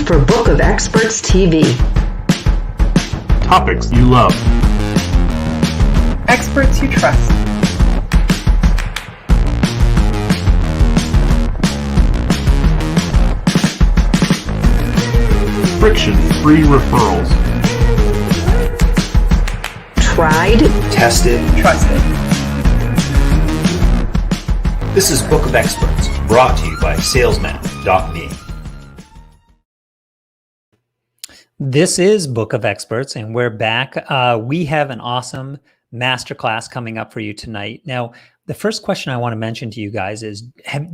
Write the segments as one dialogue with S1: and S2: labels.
S1: for Book of Experts TV.
S2: Topics you love.
S3: Experts you trust.
S2: Friction-free referrals.
S1: Tried,
S4: tested,
S3: Trusted.
S4: This is Book of Experts, brought to you by salesman.me.
S5: This is Book of Experts, and we're back. We have an awesome masterclass coming up for you tonight. Now, the first question I want to mention to you guys is,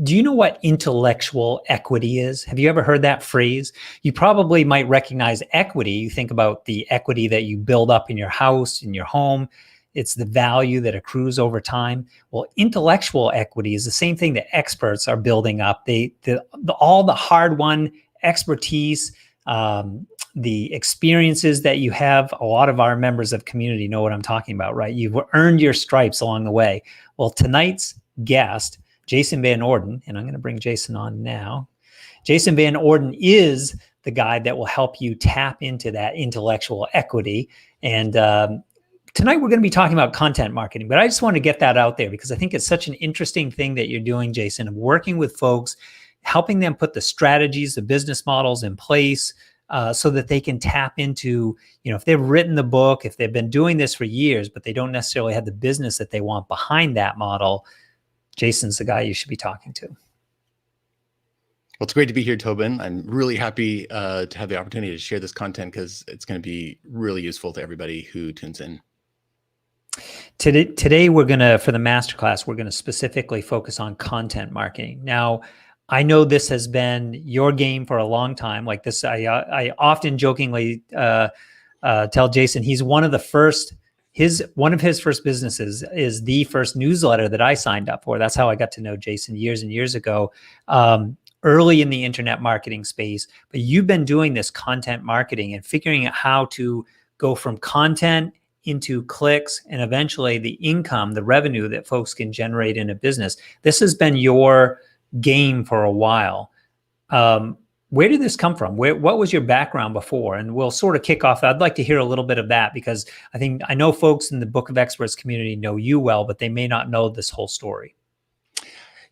S5: do you know what intellectual equity is? Have you ever heard that phrase? You probably might recognize equity. You think about the equity that you build up in your house, in your home. It's the value that accrues over time. Well, intellectual equity is the same thing that experts are building up. All the hard-won expertise, the experiences that you have. A lot of our members of community know what I'm talking about, right? You've earned your stripes along the way. Well, tonight's guest, Jason Van Orden, and I'm going to bring Jason on now. Jason Van Orden is the guy that will help you tap into that intellectual equity. And tonight we're going to be talking about content marketing, but I just want to get that out there because I think it's such an interesting thing that you're doing, Jason, of working with folks, helping them put the strategies, the business models in place, so that they can tap into, if they've written the book, if they've been doing this for years, but they don't necessarily have the business that they want behind that model, Jason's the guy you should be talking to.
S6: Well, it's great to be here, Tobin. I'm really happy to have the opportunity to share this content because it's going to be really useful to everybody who tunes in.
S5: Today we're going to, for the masterclass, we're going to specifically focus on content marketing. Now, I know this has been your game for a long time. Like this, I often jokingly tell Jason he's one of the first. One of his first businesses is the first newsletter that I signed up for. That's how I got to know Jason years and years ago, early in the internet marketing space. But you've been doing this content marketing and figuring out how to go from content into clicks and eventually the income, the revenue that folks can generate in a business. This has been your game for a while. Where did this come from? What was your background before? And we'll sort of kick off. I'd like to hear a little bit of that because I know folks in the Book of Experts community know you well, but they may not know this whole story.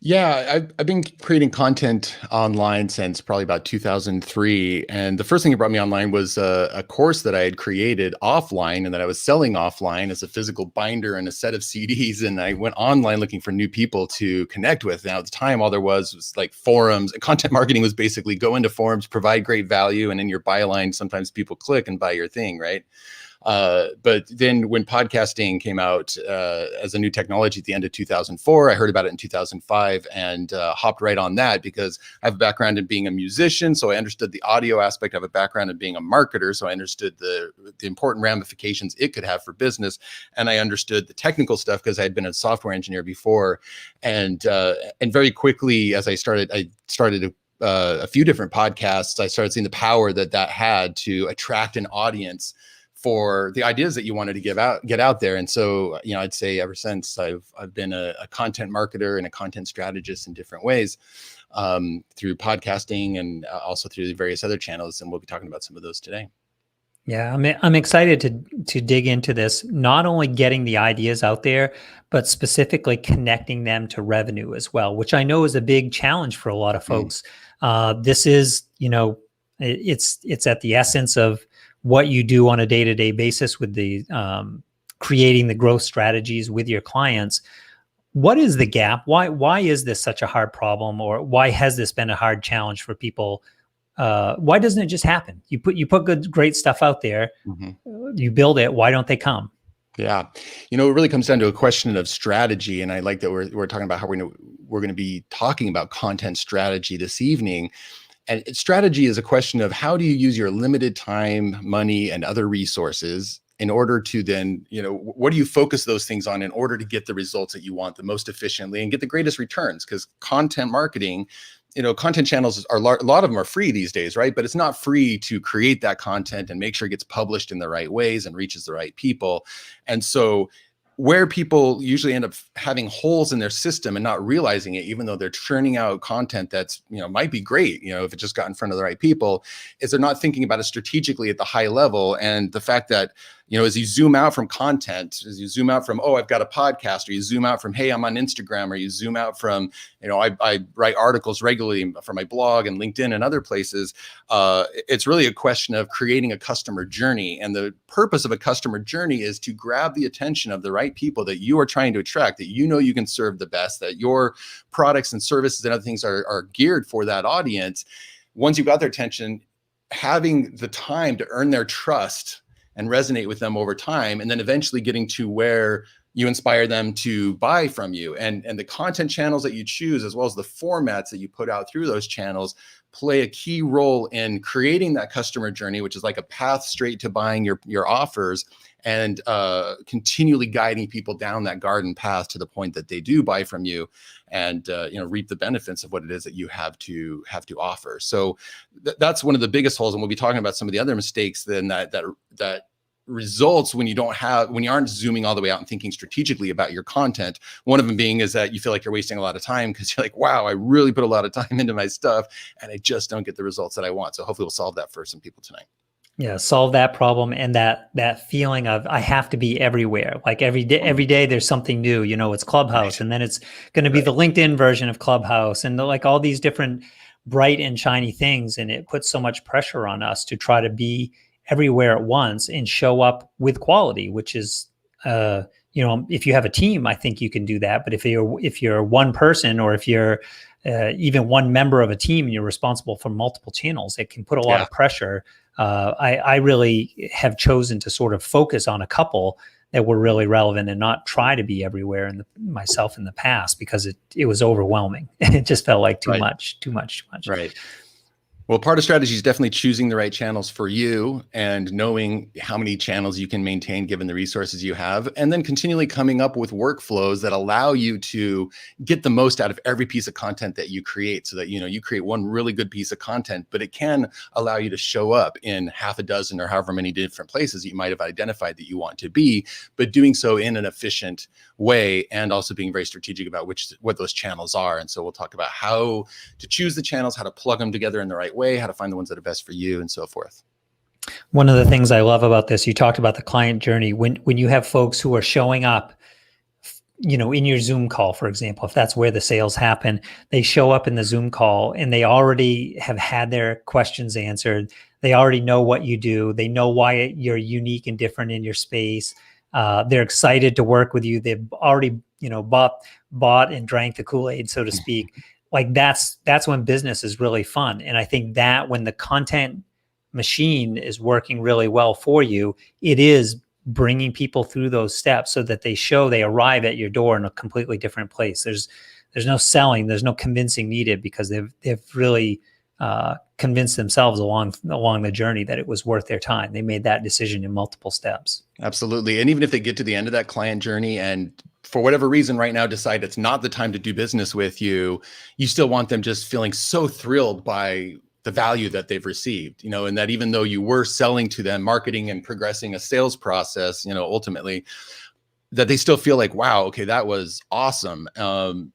S6: Yeah, I've been creating content online since probably about 2003. And the first thing that brought me online was a course that I had created offline and that I was selling offline as a physical binder and a set of CDs. And I went online looking for new people to connect with. Now, at the time, all there was like forums. Content marketing was basically go into forums, provide great value, and in your byline, sometimes people click and buy your thing, right? But then when podcasting came out as a new technology at the end of 2004, I heard about it in 2005 and hopped right on that because I have a background in being a musician. So I understood the audio aspect. I have a background in being a marketer. So I understood the important ramifications it could have for business. And I understood the technical stuff because I had been a software engineer before. And very quickly, as I started a few different podcasts, I started seeing the power that had to attract an audience for the ideas that you wanted to get out there. And so, I'd say ever since I've been a content marketer and a content strategist in different ways through podcasting and also through the various other channels. And we'll be talking about some of those today.
S5: Yeah, I'm excited to dig into this, not only getting the ideas out there, but specifically connecting them to revenue as well, which I know is a big challenge for a lot of folks. This is, it's at the essence of what you do on a day-to-day basis with the creating the growth strategies with your clients. What is the gap? Why is this such a hard problem, or why has this been a hard challenge for people? Why doesn't it just happen? You put great stuff out there, you build it. Why don't they come?
S6: Yeah, it really comes down to a question of strategy, and I like that we're talking about how we're going to be talking about content strategy this evening. And strategy is a question of how do you use your limited time, money, and other resources in order to then, what do you focus those things on in order to get the results that you want the most efficiently and get the greatest returns? Because content marketing, content channels a lot of them are free these days, right? But it's not free to create that content and make sure it gets published in the right ways and reaches the right people. And so where people usually end up having holes in their system and not realizing it, even though they're churning out content that's, might be great, if it just got in front of the right people, is they're not thinking about it strategically at the high level. And the fact that, as you zoom out from content, as you zoom out from, oh, I've got a podcast, or you zoom out from, hey, I'm on Instagram, or you zoom out from, I write articles regularly for my blog and LinkedIn and other places. It's really a question of creating a customer journey. And the purpose of a customer journey is to grab the attention of the right people that you are trying to attract, that you can serve the best, that your products and services and other things are geared for that audience. Once you've got their attention, having the time to earn their trust and resonate with them over time, and then eventually getting to where you inspire them to buy from you. And the content channels that you choose, as well as the formats that you put out through those channels, play a key role in creating that customer journey, which is like a path straight to buying your offers, and continually guiding people down that garden path to the point that they do buy from you, and reap the benefits of what it is that you have to offer. So that's one of the biggest holes, and we'll be talking about some of the other mistakes then that results when you aren't zooming all the way out and thinking strategically about your content. One of them being is that you feel like you're wasting a lot of time, because you're like, wow, I really put a lot of time into my stuff and I just don't get the results that I want. So hopefully we'll solve that for some people tonight.
S5: Yeah, solve that problem, and that feeling of I have to be everywhere. Like every day there's something new. It's Clubhouse, and then it's going to be the LinkedIn version of Clubhouse, and like all these different bright and shiny things. And it puts so much pressure on us to try to be everywhere at once and show up with quality, which is, if you have a team, I think you can do that. But if you're one person, or if you're even one member of a team and you're responsible for multiple channels, it can put a lot of pressure. I really have chosen to sort of focus on a couple that were really relevant and not try to be everywhere myself in the past, because it was overwhelming. It just felt like too much.
S6: Right. Well, part of strategy is definitely choosing the right channels for you and knowing how many channels you can maintain given the resources you have, and then continually coming up with workflows that allow you to get the most out of every piece of content that you create, so that, you create one really good piece of content, but it can allow you to show up in half a dozen or however many different places you might have identified that you want to be, but doing so in an efficient way, and also being very strategic about what those channels are. And so we'll talk about how to choose the channels, how to plug them together in the right way, how to find the ones that are best for you, and so forth.
S5: One of the things I love about this, you talked about the client journey. When you have folks who are showing up, in your Zoom call, for example, if that's where the sales happen, they show up in the Zoom call and they already have had their questions answered. They already know what you do. They know why you're unique and different in your space. They're excited to work with you. They've already, bought and drank the Kool-Aid, so to speak. Like that's when business is really fun. And I think that when the content machine is working really well for you, it is bringing people through those steps so that they arrive at your door in a completely different place. There's no selling, there's no convincing needed, because they've really convinced themselves along the journey that it was worth their time. They made that decision in multiple steps. Absolutely.
S6: And even if they get to the end of that client journey and for whatever reason right now decide it's not the time to do business with you, you still want them just feeling so thrilled by the value that they've received, and that even though you were selling to them, marketing and progressing a sales process, ultimately, that they still feel like, wow, okay, that was awesome. And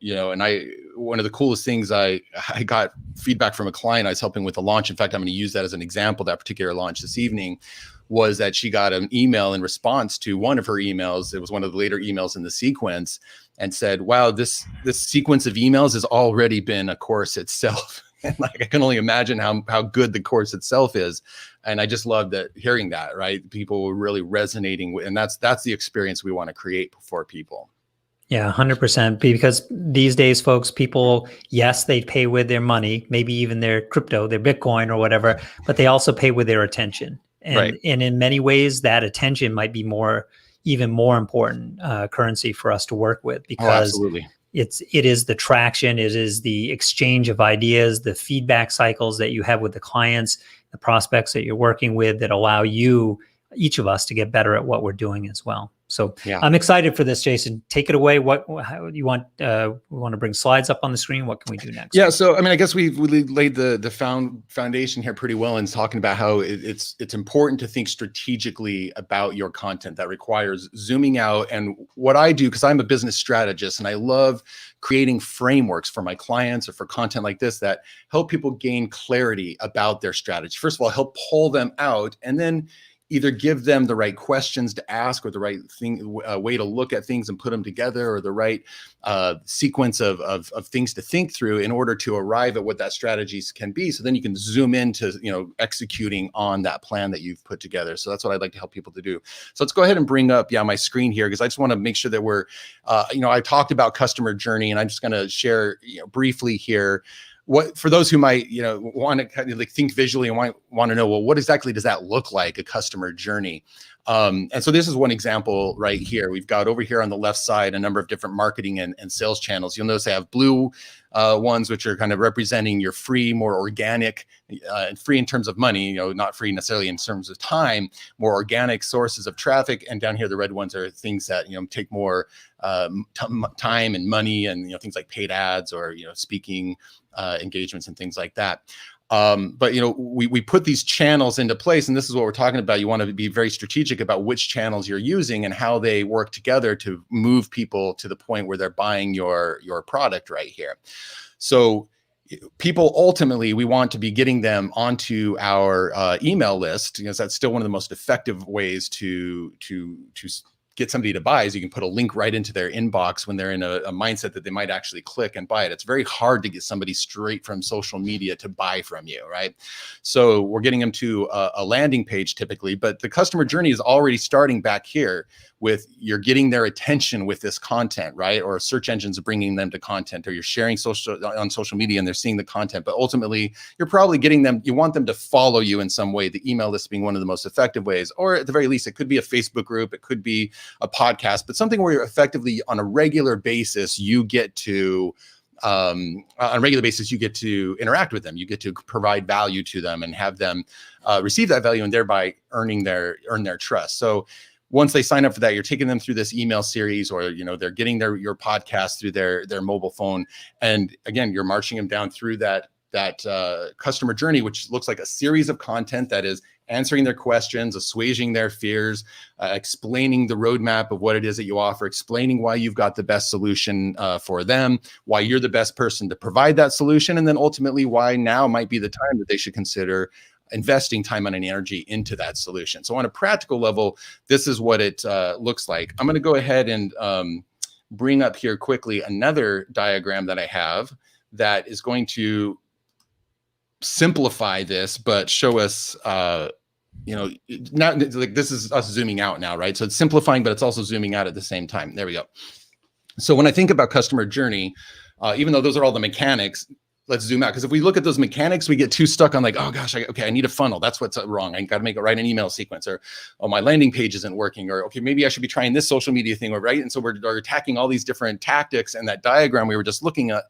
S6: one of the coolest things, I got feedback from a client I was helping with a launch. In fact, I'm going to use that as an example, that particular launch this evening, was that she got an email in response to one of her emails. It was one of the later emails in the sequence, and said, wow, this sequence of emails has already been a course itself. And like, I can only imagine how good the course itself is. And I just love hearing that, right? People were really resonating with, and that's the experience we want to create for people.
S5: Yeah, 100%. Because these days, folks, people, yes, they pay with their money, maybe even their crypto, their Bitcoin or whatever, but they also pay with their attention. And in many ways, that attention might be even more important currency for us to work with, because it is the traction, it is the exchange of ideas, the feedback cycles that you have with the clients, the prospects that you're working with, that allow you each of us to get better at what we're doing as well. So
S6: Yeah.
S5: I'm excited for this, Jason. Take it away. How you want? We want to bring slides up on the screen. What can we do next?
S6: Yeah, so I mean, I guess we've really laid the foundation here pretty well in talking about how it's important to think strategically about your content. That requires zooming out. And what I do, because I'm a business strategist and I love creating frameworks for my clients or for content like this that help people gain clarity about their strategy. First of all, help pull them out, and then either give them the right questions to ask, or the right way to look at things and put them together, or the right sequence of things to think through in order to arrive at what that strategies can be. So then you can zoom into, executing on that plan that you've put together. So that's what I'd like to help people to do. So let's go ahead and bring up, my screen here, because I just want to make sure that we're, I talked about customer journey, and I'm just going to share, briefly here. What, for those who might, want to kind of like think visually and want to know, well, what exactly does that look like, a customer journey? And so this is one example right here. We've got over here on the left side a number of different marketing and sales channels. You'll notice I have blue ones, which are kind of representing your free, more organic, and free in terms of money, not free necessarily in terms of time, more organic sources of traffic. And down here, the red ones are things that, take more time and money, and, things like paid ads or, speaking engagements and things like that. But we put these channels into place, and this is what we're talking about. You want to be very strategic about which channels you're using and how they work together to move people to the point where they're buying your product right here. So people, ultimately, we want to be getting them onto our email list, because that's still one of the most effective ways to get somebody to buy, is you can put a link right into their inbox when they're in a mindset that they might actually click and buy it. It's very hard to get somebody straight from social media to buy from you, right? So we're getting them to a landing page typically, but the customer journey is already starting back here with, you're getting their attention with this content, right? Or search engines are bringing them to content, or you're sharing on social media and they're seeing the content, but ultimately you're probably getting them, you want them to follow you in some way, the email list being one of the most effective ways, or at the very least, it could be a Facebook group, it could be a podcast, but something where you're effectively on a regular basis, you get to interact with them. You get to provide value to them and have them receive that value, and thereby earn their trust. So once they sign up for that, you're taking them through this email series, or they're getting your podcast through their mobile phone, and again, you're marching them down through that customer journey, which looks like a series of content that is answering their questions, assuaging their fears, explaining the roadmap of what it is that you offer, explaining why you've got the best solution for them, why you're the best person to provide that solution, and then ultimately why now might be the time that they should consider investing time, money, and energy into that solution. So on a practical level, this is what it looks like. I'm going to go ahead and bring up here quickly another diagram that I have that is going to simplify this, but show us, not like this is us zooming out now, right? So it's simplifying, but it's also zooming out at the same time. There we go. So when I think about customer journey, even though those are all the mechanics, let's zoom out, because if we look at those mechanics, we get too stuck on like, oh gosh, I need a funnel. That's what's wrong. I got to make it right, an email sequence, or oh, my landing page isn't working, or okay, maybe I should be trying this social media thing, or right. And so we're attacking all these different tactics, and that diagram we were just looking at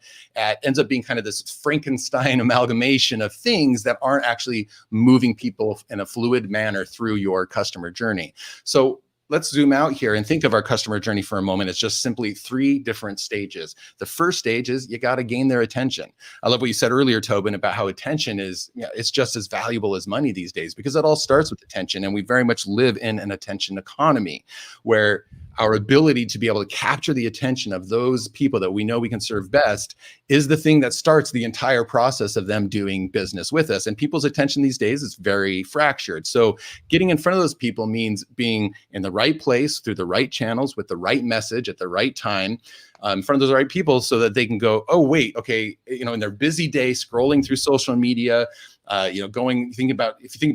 S6: ends up being kind of this Frankenstein amalgamation of things that aren't actually moving people in a fluid manner through your customer journey. So let's zoom out here and think of our customer journey for a moment. It's just simply 3 different stages. The first stage is you got to gain their attention. I love what you said earlier, Tobin, about how attention is, it's just as valuable as money these days, because it all starts with attention. And we very much live in an attention economy where our ability to be able to capture the attention of those people that we know we can serve best is the thing that starts the entire process of them doing business with us. And people's attention these days is very fractured. So getting in front of those people means being in the right place, through the right channels, with the right message at the right time, in front of those right people, so that they can go, oh, wait, okay, in their busy day, scrolling through social media, if you think about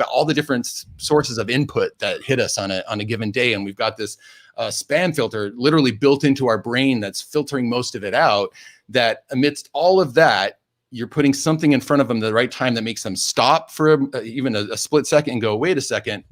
S6: all the different sources of input that hit us on a given day, and we've got this spam filter literally built into our brain that's filtering most of it out, that amidst all of that, you're putting something in front of them at the right time that makes them stop for even a split second and go, wait a second,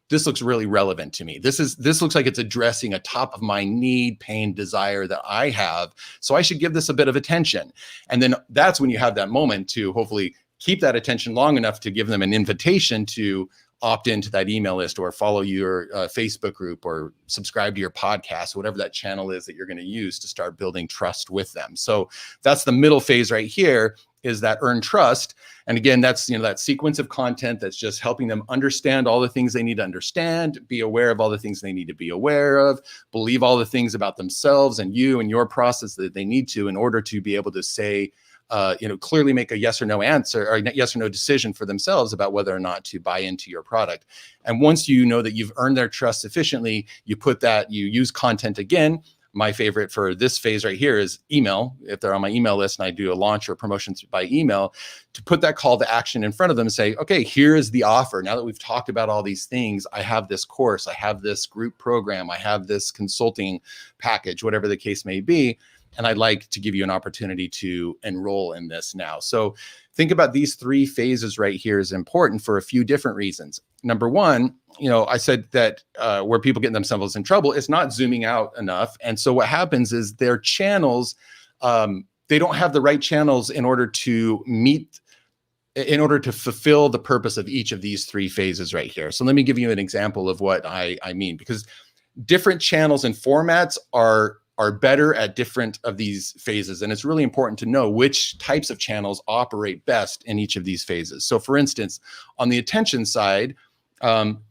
S6: this looks really relevant to me. This looks like it's addressing a top of my need, pain, desire that I have. So I should give this a bit of attention. And then that's when you have that moment to hopefully keep that attention long enough to give them an invitation to opt into that email list or follow your Facebook group or subscribe to your podcast, whatever that channel is that you're going to use to start building trust with them. So that's the middle phase right here, is that earn trust. And again, that's, that sequence of content that's just helping them understand all the things they need to understand, be aware of all the things they need to be aware of, believe all the things about themselves and you and your process that they need to in order to be able to say, clearly make a yes or no answer or yes or no decision for themselves about whether or not to buy into your product. And once you know that you've earned their trust sufficiently, you use content again. My favorite for this phase right here is email. If they're on my email list and I do a launch or promotion by email, to put that call to action in front of them and say, okay, here's the offer. Now that we've talked about all these things, I have this course, I have this group program, I have this consulting package, whatever the case may be. And I'd like to give you an opportunity to enroll in this now. So think about these 3 phases right here is important for a few different reasons. Number one, I said that where people get themselves in trouble is not zooming out enough. And so what happens is their channels, they don't have the right channels in order to fulfill the purpose of each of these 3 phases right here. So let me give you an example of what I mean, because different channels and formats are better at different of these phases. And it's really important to know which types of channels operate best in each of these phases. So for instance, on the attention side,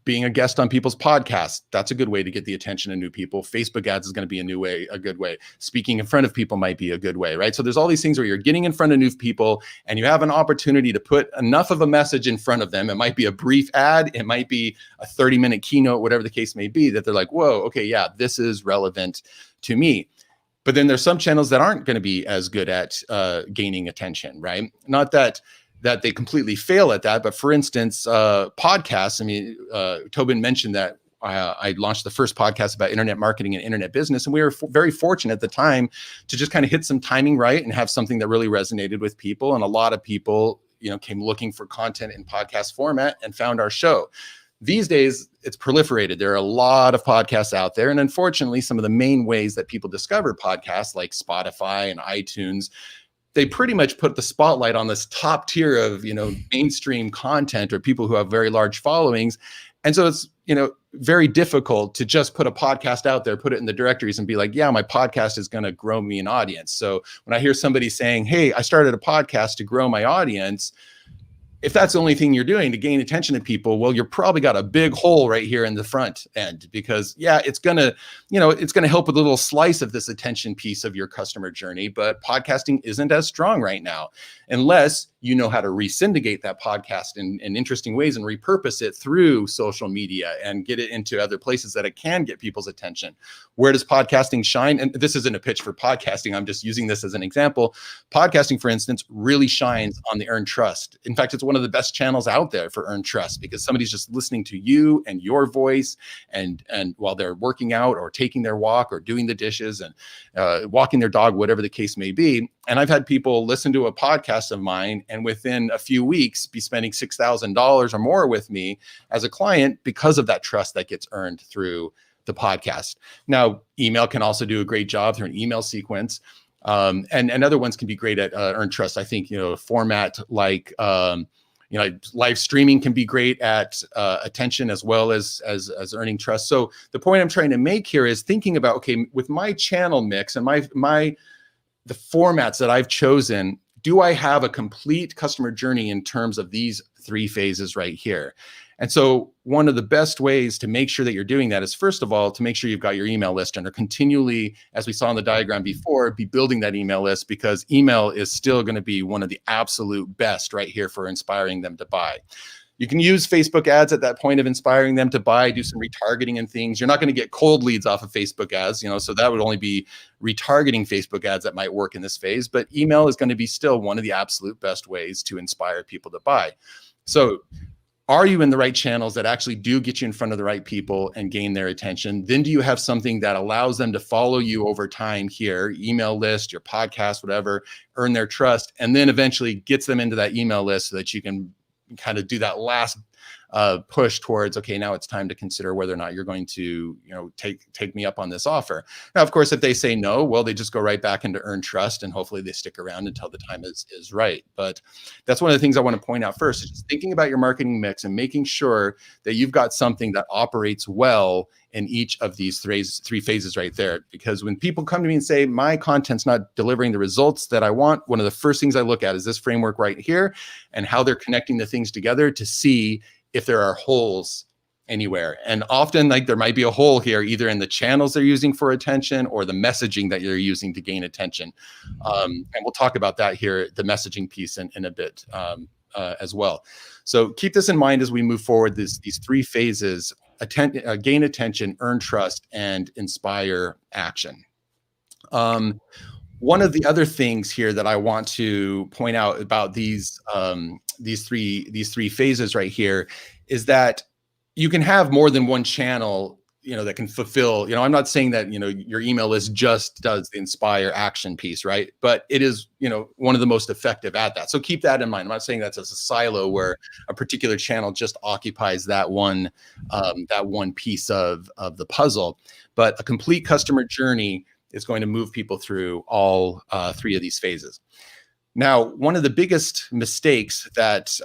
S6: being a guest on people's podcasts, that's a good way to get the attention of new people. Facebook ads is going to be a good way. Speaking in front of people might be a good way, right? So there's all these things where you're getting in front of new people and you have an opportunity to put enough of a message in front of them. It might be a brief ad, it might be a 30-minute keynote, whatever the case may be, that they're like, whoa, okay, yeah, this is relevant to me. But then there's some channels that aren't going to be as good at gaining attention, right? Not that they completely fail at that, but for instance, podcasts. I mean, Tobin mentioned that I launched the first podcast about internet marketing and internet business, and we were very fortunate at the time to just kind of hit some timing right and have something that really resonated with people. And a lot of people, came looking for content in podcast format and found our show. These days, it's proliferated. There are a lot of podcasts out there. And unfortunately, some of the main ways that people discover podcasts like Spotify and iTunes, they pretty much put the spotlight on this top tier of, mainstream content or people who have very large followings. And so it's, very difficult to just put a podcast out there, put it in the directories and be like, yeah, my podcast is going to grow me an audience. So when I hear somebody saying, hey, I started a podcast to grow my audience, if that's the only thing you're doing to gain attention to people, well, you're probably got a big hole right here in the front end, because it's going to help with a little slice of this attention piece of your customer journey. But podcasting isn't as strong right now, unless you know how to re-syndicate that podcast in interesting ways and repurpose it through social media and get it into other places that it can get people's attention. Where does podcasting shine? And this isn't a pitch for podcasting. I'm just using this as an example. Podcasting, for instance, really shines on the earned trust. In fact, it's one of the best channels out there for earned trust, because somebody's just listening to you and your voice and while they're working out or taking their walk or doing the dishes and walking their dog, whatever the case may be. And I've had people listen to a podcast of mine and within a few weeks be spending $6,000 or more with me as a client because of that trust that gets earned through the podcast. Now, email can also do a great job through an email sequence. And other ones can be great at earned trust. I think, a format like, live streaming can be great at attention as well as earning trust. So the point I'm trying to make here is thinking about, okay, with my channel mix and the formats that I've chosen, do I have a complete customer journey in terms of these 3 phases right here? And so one of the best ways to make sure that you're doing that is, first of all, to make sure you've got your email list and are continually, as we saw in the diagram before, be building that email list, because email is still going to be one of the absolute best right here for inspiring them to buy. You can use Facebook ads at that point of inspiring them to buy, do some retargeting and things. You're not going to get cold leads off of Facebook ads, so that would only be retargeting Facebook ads that might work in this phase. But email is going to be still one of the absolute best ways to inspire people to buy. So are you in the right channels that actually do get you in front of the right people and gain their attention? Then do you have something that allows them to follow you over time here, email list, your podcast, whatever, earn their trust, and then eventually gets them into that email list so that you can kind of do that last push towards, okay, now it's time to consider whether or not you're going to, take me up on this offer. Now, of course, if they say no, well, they just go right back into earn trust, and hopefully they stick around until the time is right. But that's one of the things I want to point out first, is just thinking about your marketing mix and making sure that you've got something that operates well in each of these three phases right there. Because when people come to me and say, my content's not delivering the results that I want, one of the first things I look at is this framework right here and how they're connecting the things together to see if there are holes anywhere. And often, like, there might be a hole here, either in the channels they're using for attention or the messaging that you're using to gain attention. And we'll talk about that here, the messaging piece in a bit as well. So keep this in mind as we move forward, these three phases: gain attention, earn trust, and inspire action. One of the other things here that I want to point out about these three phases right here is that you can have more than one channel, that can fulfill, I'm not saying that, your email list just does the inspire action piece, right? But it is, one of the most effective at that. So keep that in mind. I'm not saying that's as a silo where a particular channel just occupies that one piece of the puzzle, but a complete customer journey is going to move people through all three of these phases. Now, one of the biggest mistakes that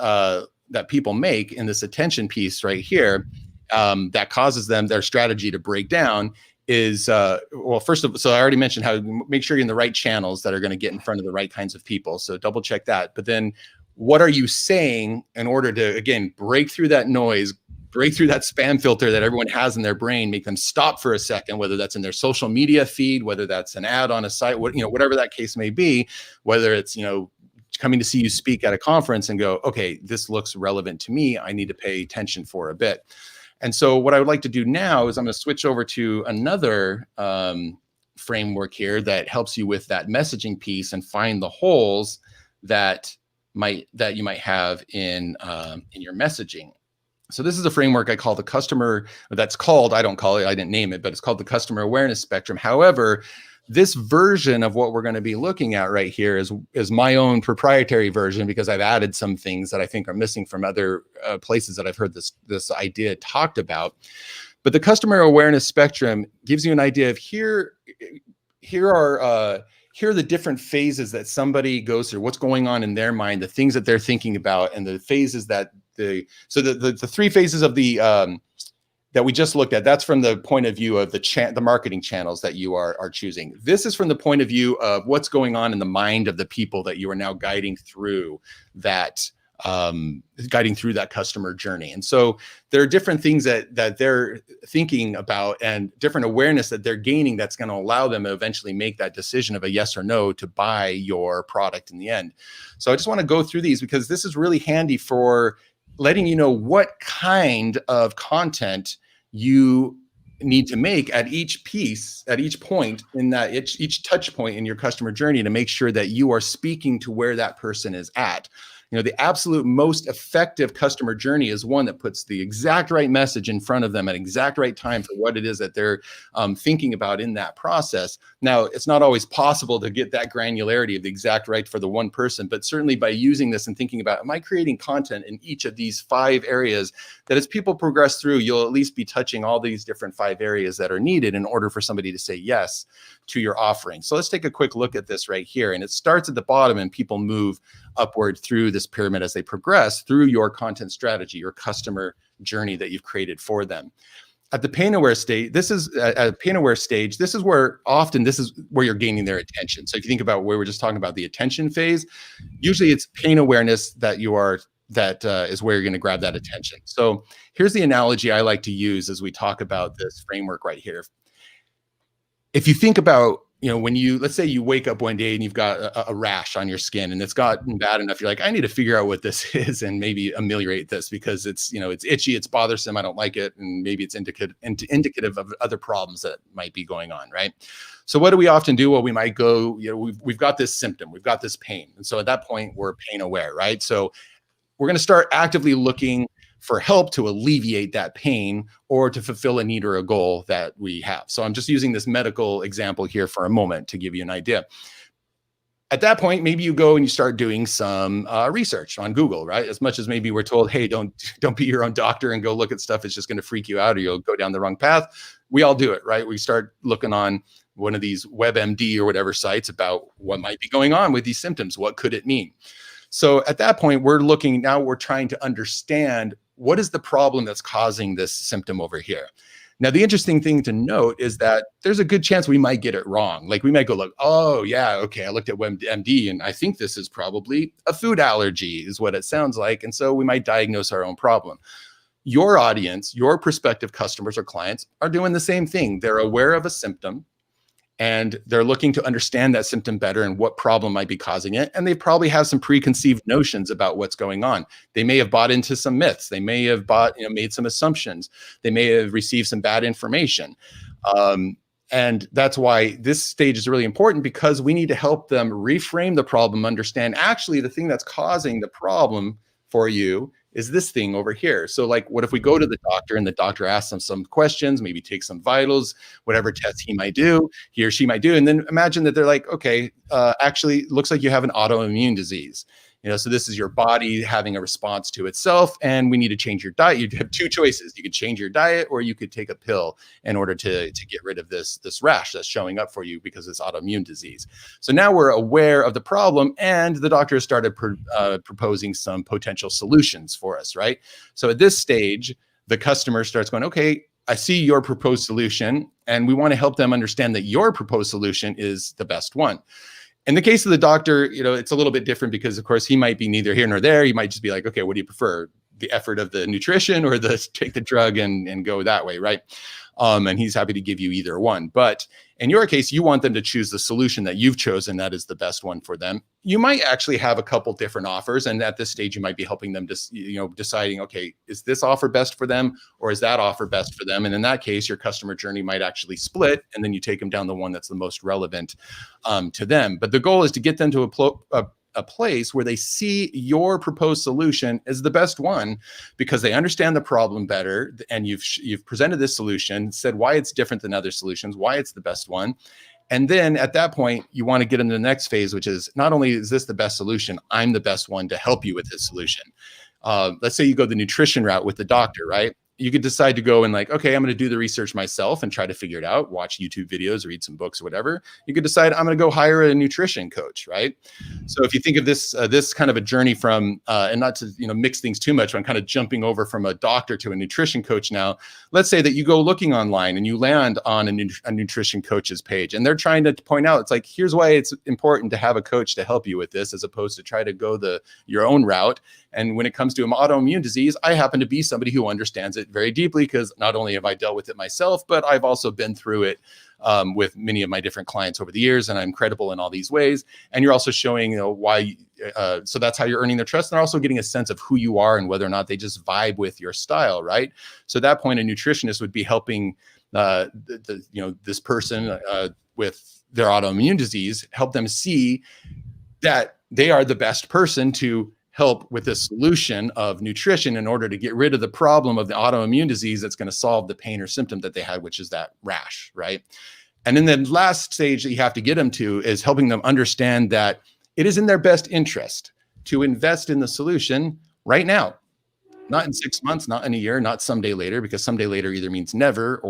S6: people make in this attention piece right here, that causes their strategy to break down is, first of all, so I already mentioned how to make sure you're in the right channels that are going to get in front of the right kinds of people. So double check that. But then what are you saying in order to, again, break through that noise, break through that spam filter that everyone has in their brain, make them stop for a second, whether that's in their social media feed, whether that's an ad on a site, whatever that case may be, whether it's, coming to see you speak at a conference and go, okay, this looks relevant to me, I need to pay attention for a bit. And so what I would like to do now is I'm going to switch over to another framework here that helps you with that messaging piece and find the holes that you might have in your messaging. So this is a framework I call the customer, I don't call it, I didn't name it, but it's called the customer awareness spectrum. However, this version of what we're going to be looking at right here is my own proprietary version, because I've added some things that I think are missing from other places that I've heard this idea talked about. But the customer awareness spectrum gives you an idea of here are the different phases that somebody goes through, what's going on in their mind, the things that they're thinking about, and the phases that the three phases of the that we just looked at, that's from the point of view of the marketing channels that you are choosing. This is from the point of view of what's going on in the mind of the people that you are now guiding through that customer journey. And so there are different things that they're thinking about and different awareness that they're gaining that's going to allow them to eventually make that decision of a yes or no to buy your product in the end. So I just want to go through these because this is really handy for letting you know what kind of content you need to make at each piece, at each point in that each touch point in your customer journey to make sure that you are speaking to where that person is at. The absolute most effective customer journey is one that puts the exact right message in front of them at exact right time for what it is that they're thinking about in that process. Now, it's not always possible to get that granularity of the exact right for the one person, but certainly by using this and thinking about, am I creating content in each of these 5 areas that as people progress through, you'll at least be touching all these different 5 areas that are needed in order for somebody to say yes to your offering. So let's take a quick look at this right here. And it starts at the bottom and people move upward through this pyramid as they progress through your content strategy, your customer journey that you've created for them. At the pain aware stage, this is where you're gaining their attention. So if you think about where we're just talking about the attention phase, usually it's pain awareness that is where you're going to grab that attention. So here's the analogy I like to use as we talk about this framework right here. If you think about, let's say you wake up one day and you've got a rash on your skin and it's gotten bad enough, you're like, I need to figure out what this is and maybe ameliorate this because it's itchy, it's bothersome, I don't like it, and maybe it's indicative of other problems that might be going on, right? So what do we often do? Well, we might go, we've got this symptom, we've got this pain. And so at that point, we're pain aware, right? So we're going to start actively looking for help to alleviate that pain or to fulfill a need or a goal that we have. So I'm just using this medical example here for a moment to give you an idea. at that point, maybe you go and you start doing some research on Google, right? As much as maybe we're told, hey, don't be your own doctor and go look at stuff. It's just going to freak you out or you'll go down the wrong path. We all do it, right? We start looking on one of these WebMD or whatever sites about what might be going on with these symptoms. What could it mean? So at that point, we're trying to understand what is the problem that's causing this symptom over here. Now, the interesting thing to note is that there's a good chance we might get it wrong. Like we might go look, oh yeah, okay, I looked at WebMD and I think this is probably a food allergy is what it sounds like. And so we might diagnose our own problem. Your audience, your prospective customers or clients are doing the same thing. They're aware of a symptom and they're looking to understand that symptom better and what problem might be causing it. And they probably have some preconceived notions about what's going on. They may have bought into some myths. They may have made some assumptions. They may have received some bad information. And that's why this stage is really important, because we need to help them reframe the problem, understand actually the thing that's causing the problem for you is this thing over here. So like, what if we go to the doctor and the doctor asks them some questions, maybe take some vitals, whatever tests he or she might do. And then imagine that they're like, okay, actually it looks like you have an autoimmune disease. So this is your body having a response to itself and we need to change your diet. You have two choices. You could change your diet or you could take a pill in order to get rid of this rash that's showing up for you because it's autoimmune disease. So now we're aware of the problem and the doctor has started proposing some potential solutions for us, right? So at this stage, the customer starts going, okay, I see your proposed solution and we want to help them understand that your proposed solution is the best one. In the case of the doctor, it's a little bit different because, of course, he might be neither here nor there. He might just be like, okay, what do you prefer? The effort of the nutrition or take the drug and go that way, right? And he's happy to give you either one. But in your case, you want them to choose the solution that you've chosen that is the best one for them. You might actually have a couple different offers. And at this stage, you might be helping them deciding, okay, is this offer best for them or is that offer best for them? And in that case, your customer journey might actually split and then you take them down the one that's the most relevant to them. But the goal is to get them to a place where they see your proposed solution as the best one because they understand the problem better and you've presented this solution, said why it's different than other solutions, why it's the best one. And then at that point, you want to get into the next phase, which is not only is this the best solution, I'm the best one to help you with this solution. Let's say you go the nutrition route with the doctor, right? You could decide to go and like, okay, I'm going to do the research myself and try to figure it out, watch YouTube videos, read some books or whatever. You could decide I'm going to go hire a nutrition coach, right? So if you think of this kind of a journey from, and not to mix things too much, I'm kind of jumping over from a doctor to a nutrition coach now. Let's say that you go looking online and you land on a nutrition coach's page and they're trying to point out, it's like, here's why it's important to have a coach to help you with this, as opposed to try to go your own route. And when it comes to an autoimmune disease, I happen to be somebody who understands it very deeply because not only have I dealt with it myself, but I've also been through it with many of my different clients over the years, and I'm credible in all these ways. And you're also showing, why. So that's how you're earning their trust. And they're also getting a sense of who you are and whether or not they just vibe with your style, right? So at that point, a nutritionist would be helping this person with their autoimmune disease, help them see that they are the best person to help with the solution of nutrition in order to get rid of the problem of the autoimmune disease that's going to solve the pain or symptom that they had, which is that rash, right? And then the last stage that you have to get them to is helping them understand that it is in their best interest to invest in the solution right now, not in 6 months, not in a year, not someday later, because someday later either means never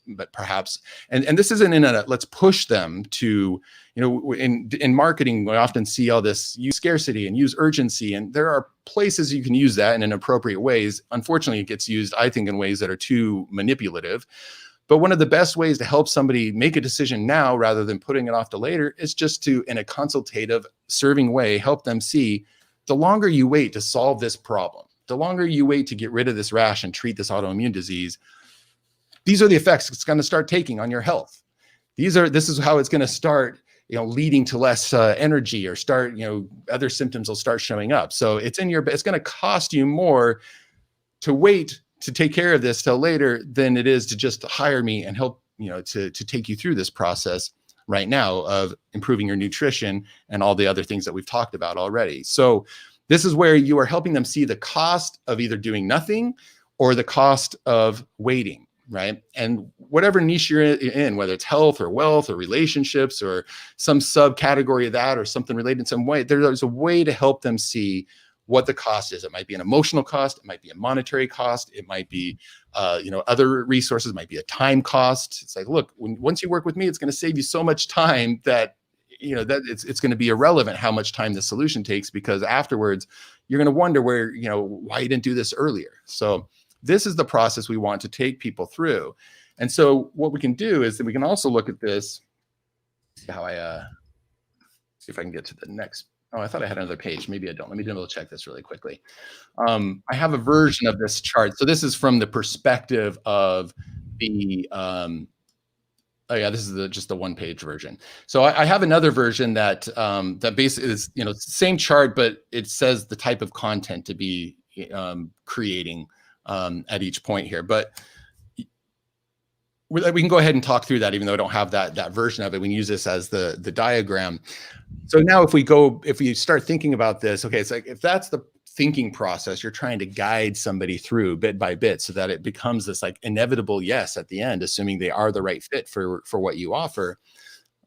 S6: but perhaps, and this isn't in let's push them to, in marketing, we often see all this, use scarcity and use urgency. And there are places you can use that in inappropriate ways. Unfortunately, it gets used, I think, in ways that are too manipulative. But one of the best ways to help somebody make a decision now rather than putting it off to later is just to, in a consultative, serving way, help them see the longer you wait to solve this problem, the longer you wait to get rid of this rash and treat this autoimmune disease, these are the effects it's going to start taking on your health. This is how it's going to start, leading to less energy or start, other symptoms will start showing up. So it's going to cost you more to wait to take care of this till later than it is to just hire me and help, to take you through this process right now of improving your nutrition and all the other things that we've talked about already. So this is where you are helping them see the cost of either doing nothing or the cost of waiting. right? And whatever niche you're in, whether it's health or wealth or relationships or some subcategory of that or something related in some way, there's a way to help them see what the cost is. It might be an emotional cost. It might be a monetary cost. It might be, other resources. It might be a time cost. It's like, look, once you work with me, it's going to save you so much time that, that it's going to be irrelevant how much time the solution takes, because afterwards you're going to wonder why you didn't do this earlier. So this is the process we want to take people through. And so what we can do is that we can also look at this. See how see if I can get to the next. Oh, I thought I had another page. Maybe I don't. Let me double check this really quickly. I have a version of this chart. So this is from the perspective of the, oh yeah, this is just the one-page version. So I have another version that that basically is, same chart, but it says the type of content to be creating at each point here. But we can go ahead and talk through that, even though I don't have that version of it. We can use this as the diagram. So now if we start thinking about this, okay, it's like, if that's the thinking process you're trying to guide somebody through bit by bit so that it becomes this like inevitable yes at the end, assuming they are the right fit for what you offer.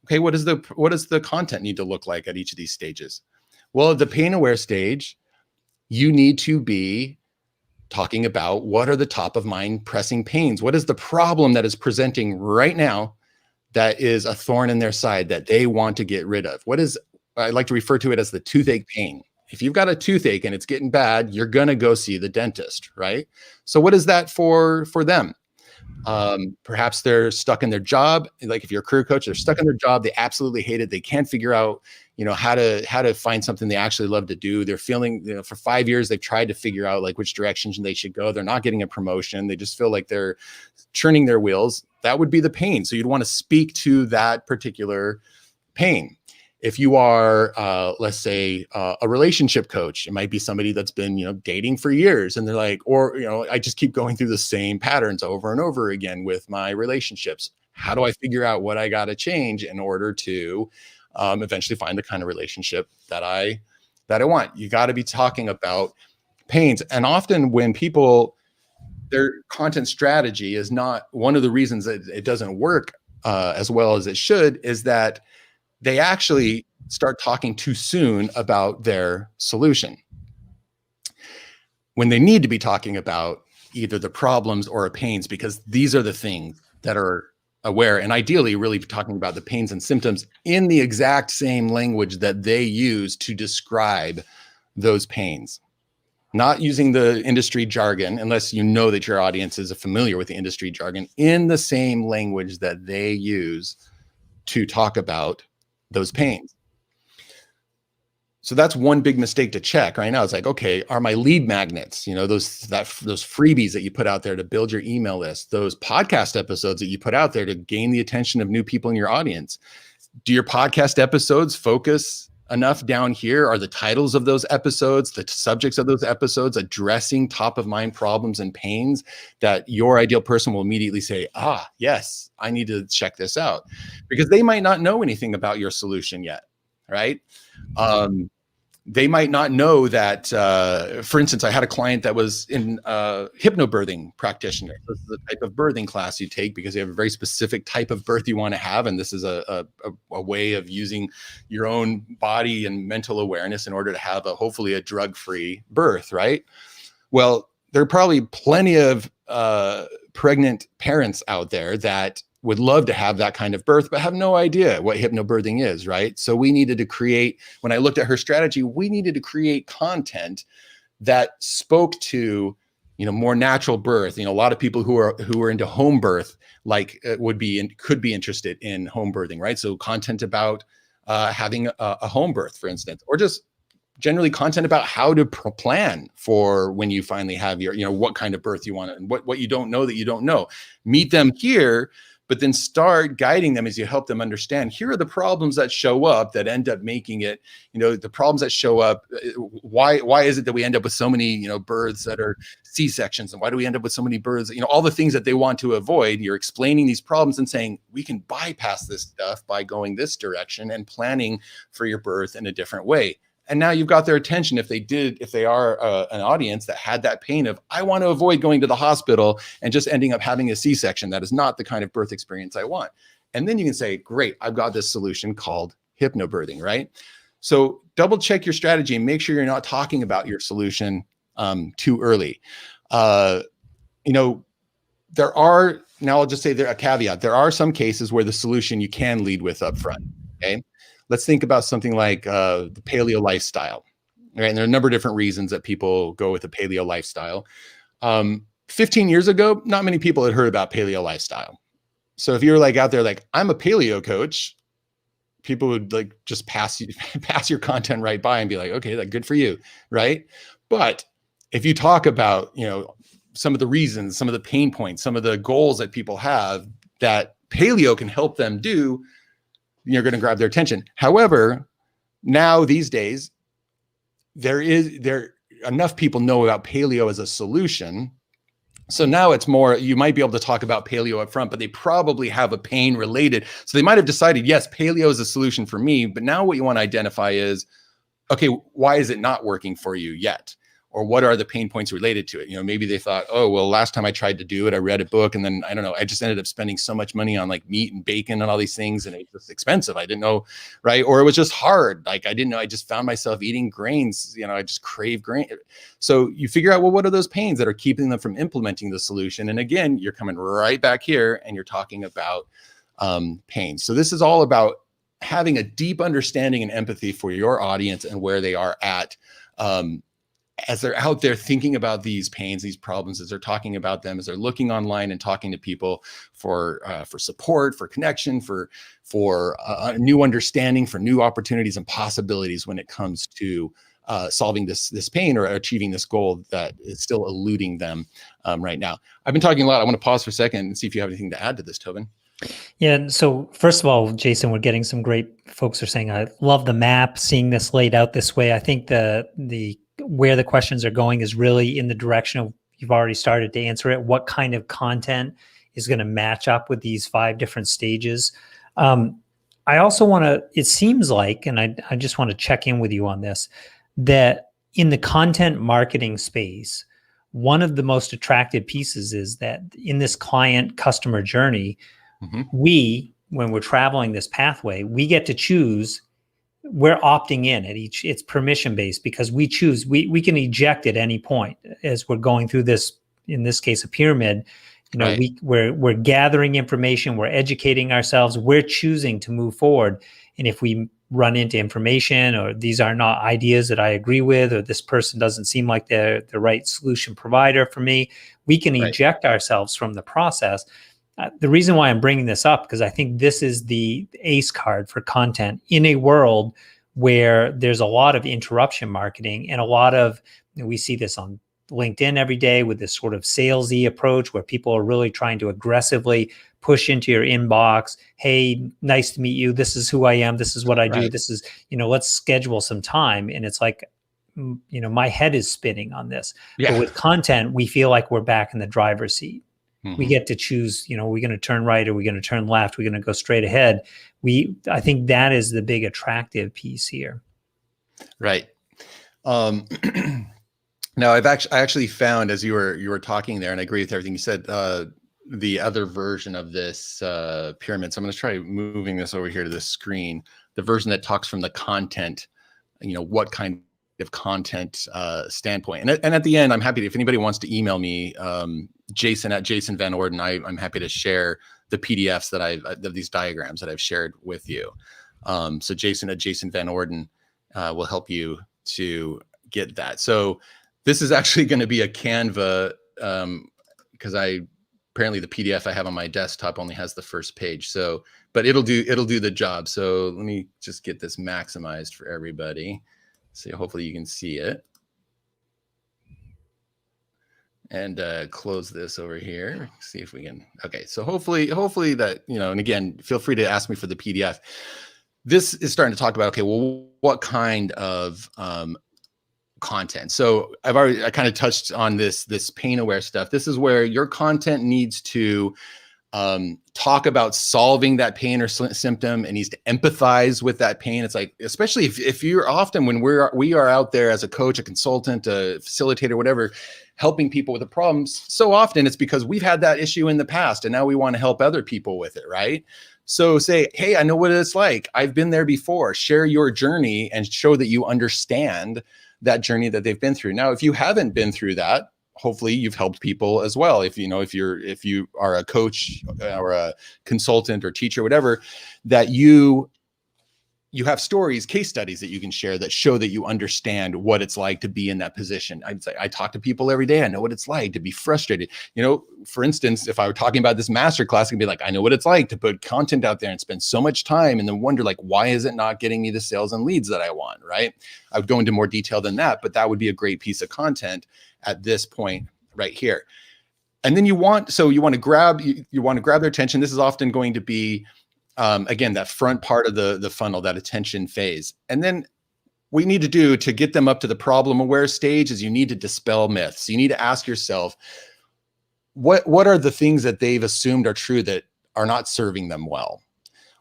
S6: Okay, what does the content need to look like at each of these stages? Well, at the pain aware stage, you need to be talking about what are the top of mind pressing pains. What is the problem that is presenting right now that is a thorn in their side that they want to get rid of? I like to refer to it as the toothache pain. If you've got a toothache and it's getting bad, you're going to go see the dentist, right? So what is that for them? Perhaps they're stuck in their job. Like if you're a career coach, they're stuck in their job. They absolutely hate it. They can't figure out, how to find something they actually love to do. They're feeling, for 5 years, they've tried to figure out like which directions they should go. They're not getting a promotion. They just feel like they're churning their wheels. That would be the pain. So you'd want to speak to that particular pain. If you are, let's say, a relationship coach, it might be somebody that's been, dating for years, and they're like, I just keep going through the same patterns over and over again with my relationships. How do I figure out what I got to change in order to eventually find the kind of relationship that I want? You got to be talking about pains. And often when their content strategy is not one of the reasons that it doesn't work as well as it should, is that they actually start talking too soon about their solution, when they need to be talking about either the problems or pains, because these are the things that are aware, and ideally really talking about the pains and symptoms in the exact same language that they use to describe those pains. Not using the industry jargon, unless you know that your audience is familiar with the industry jargon, in the same language that they use to talk about those pains. So that's one big mistake to check right now. It's like, okay, are my lead magnets, those freebies that you put out there to build your email list, those podcast episodes that you put out there to gain the attention of new people in your audience? Do your podcast episodes focus enough down here? Are the titles of those episodes, the subjects of those episodes, addressing top of mind problems and pains that your ideal person will immediately say, yes, I need to check this out? Because they might not know anything about your solution yet, right? They might not know that, for instance, I had a client that was in hypnobirthing practitioner. This is the type of birthing class you take because you have a very specific type of birth you want to have. And this is a way of using your own body and mental awareness in order to have hopefully a drug-free birth, right? Well, there are probably plenty of pregnant parents out there that would love to have that kind of birth, but have no idea what hypnobirthing is, right? So we needed to create, when I looked at her strategy, we needed to create content that spoke to, more natural birth. A lot of people who are into home birth, could be interested in home birthing, right? So content about having a home birth, for instance, or just generally content about how to plan for when you finally have your, what kind of birth you want and what you don't know that you don't know. Meet them here, but then start guiding them as you help them understand, here are the problems that show up that end up making it, the problems that show up. Why is it that we end up with so many, births that are C-sections? And why do we end up with so many births? All the things that they want to avoid. You're explaining these problems and saying, we can bypass this stuff by going this direction and planning for your birth in a different way. And now you've got their attention if they are an audience that had that pain of, I want to avoid going to the hospital and just ending up having a C-section. That is not the kind of birth experience I want. And then you can say, great, I've got this solution called hypnobirthing, right? So double check your strategy and make sure you're not talking about your solution too early. Now I'll just say a caveat. There are some cases where the solution you can lead with up front, okay? Let's think about something like the paleo lifestyle, right? And there are a number of different reasons that people go with the paleo lifestyle. 15 years ago, not many people had heard about paleo lifestyle. So if you're like out there, like, I'm a paleo coach, people would like just pass your content right by and be like, okay, like, good for you, right? But if you talk about, some of the reasons, some of the pain points, some of the goals that people have that paleo can help them do, you're going to grab their attention. However, now these days, enough people know about paleo as a solution. So now it's more, you might be able to talk about paleo up front, but they probably have a pain related. So they might have decided, yes, paleo is a solution for me. But now what you want to identify is, okay, why is it not working for you yet? Or what are the pain points related to it? Maybe they thought, oh, well, last time I tried to do it, I read a book, and then I don't know, I just ended up spending so much money on like meat and bacon and all these things, and it was just expensive. I didn't know, right? Or it was just hard. Like, I didn't know, I just found myself eating grains. I just crave grain. So you figure out, well, what are those pains that are keeping them from implementing the solution? And again, you're coming right back here and you're talking about pain. So this is all about having a deep understanding and empathy for your audience and where they are at, as they're out there thinking about these pains, these problems, as they're talking about them, as they're looking online and talking to people for support, for connection, for a new understanding, for new opportunities and possibilities when it comes to solving this pain or achieving this goal that is still eluding them right now. I've been talking a lot. I want to pause for a second and see if you have anything to add to this, Tobin.
S5: Yeah. So first of all, Jason, we're getting some great folks are saying, I love the map, seeing this laid out this way. I think the where the questions are going is really in the direction of, you've already started to answer it. What kind of content is going to match up with these 5 different stages? I also want to, it seems like, and I just want to check in with you on this, that in the content marketing space, one of the most attractive pieces is that in this client customer journey, we, when we're traveling this pathway, we get to choose. We're opting in at each, it's permission based because we choose, we can eject at any point as we're going through this, in this case, a pyramid, right. We're gathering information, we're educating ourselves, we're choosing to move forward. And if we run into information or these are not ideas that I agree with, or this person doesn't seem like they're the right solution provider for me, we can eject ourselves from the process. The reason why I'm bringing this up, because I think this is the ace card for content in a world where there's a lot of interruption marketing and a lot of, we see this on LinkedIn every day with this sort of salesy approach where people are really trying to aggressively push into your inbox. Hey, nice to meet you. This is who I am. This is what I do. This is, let's schedule some time. And it's like, my head is spinning on this. Yeah. But with content, we feel like we're back in the driver's seat. We get to choose, are we going to turn right? Or are we going to turn left? We're going to go straight ahead. I think that is the big attractive piece here. Right.
S6: Now I actually found, as you were talking there, and I agree with everything you said, the other version of this pyramid. So I'm going to try moving this over here to the screen, the version that talks from the content, what kind of content standpoint. And at the end, I'm happy if anybody wants to email me, Jason at Jason Van Orden, I'm happy to share the PDFs that of these diagrams that I've shared with you. So Jason at Jason Van Orden will help you to get that. So this is actually going to be a Canva because apparently the PDF I have on my desktop only has the first page. So, but it'll do the job. So let me just get this maximized for everybody. So hopefully you can see it. And close this over here. See if we can. Okay, so hopefully that, and again, feel free to ask me for the PDF. This is starting to talk about, okay, well, what kind of content? So I kind of touched on this pain aware stuff. This is where your content needs to talk about solving that pain or symptom, and needs to empathize with that pain. It's like, especially if you're often, when we are out there as a coach, a consultant, a facilitator, whatever, helping people with the problems, so often it's because we've had that issue in the past and now we want to help other people with it, right? So say, hey, I know what it's like. I've been there before. Share your journey and show that you understand that journey that they've been through. Now, if you haven't been through that, hopefully you've helped people as well. If you are a coach or a consultant or teacher, whatever, that you have stories, case studies that you can share that show that you understand what it's like to be in that position. I'd say, I talk to people every day. I know what it's like to be frustrated. For instance, if I were talking about this masterclass, it'd be like, I know what it's like to put content out there and spend so much time and then wonder, like, why is it not getting me the sales and leads that I want, right? I would go into more detail than that, but that would be a great piece of content at this point right here. And then you want to grab their attention. This is often going to be, again, that front part of the funnel, that attention phase. And then what you need to do to get them up to the problem aware stage is you need to dispel myths. You need to ask yourself, what are the things that they've assumed are true that are not serving them well?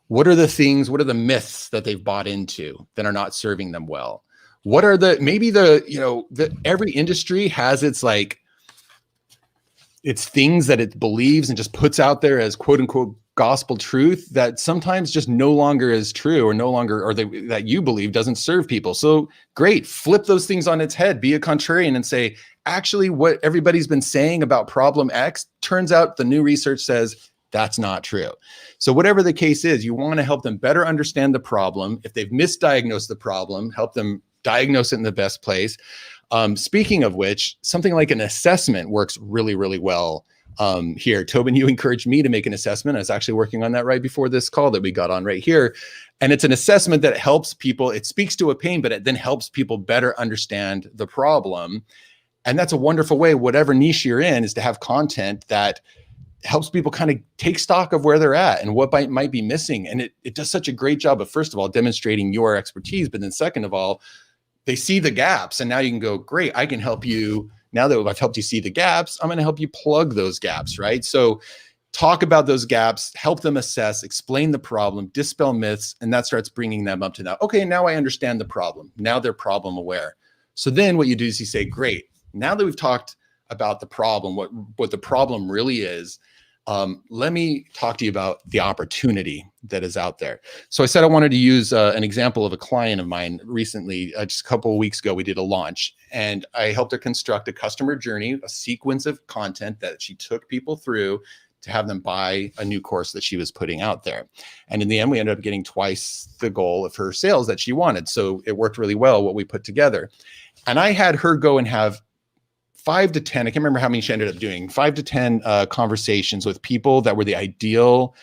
S6: What are the myths that they've bought into that are not serving them well? What are every industry has its things that it believes and just puts out there as quote unquote gospel truth that sometimes just no longer is true, or that you believe doesn't serve people. So great, flip those things on its head, be a contrarian and say, actually, what everybody's been saying about problem X, turns out the new research says that's not true. So whatever the case is, you want to help them better understand the problem. If they've misdiagnosed the problem, help them diagnose it in the best place. Speaking of which, something like an assessment works really, really well here. Tobin, you encouraged me to make an assessment. I was actually working on that right before this call that we got on right here. And it's an assessment that helps people. It speaks to a pain, but it then helps people better understand the problem. And that's a wonderful way, whatever niche you're in, is to have content that helps people kind of take stock of where they're at and what might be missing. And it does such a great job of, first of all, demonstrating your expertise, but then second of all, they see the gaps, and now you can go, great, I can help you. Now that I've helped you see the gaps, I'm going to help you plug those gaps, right? So talk about those gaps, help them assess, explain the problem, dispel myths, and that starts bringing them up to now. Okay, now I understand the problem. Now they're problem aware. So then what you do is you say, great, now that we've talked about the problem, what the problem really is, let me talk to you about the opportunity that is out there. So I said I wanted to use an example of a client of mine recently. Just a couple of weeks ago, we did a launch, and I helped her construct a customer journey, a sequence of content that she took people through to have them buy a new course that she was putting out there. And in the end, we ended up getting twice the goal of her sales that she wanted. So it worked really well, what we put together. And I had her go and have 5 to 10, I can't remember how many she ended up doing, 5 to 10 conversations with people that were the ideal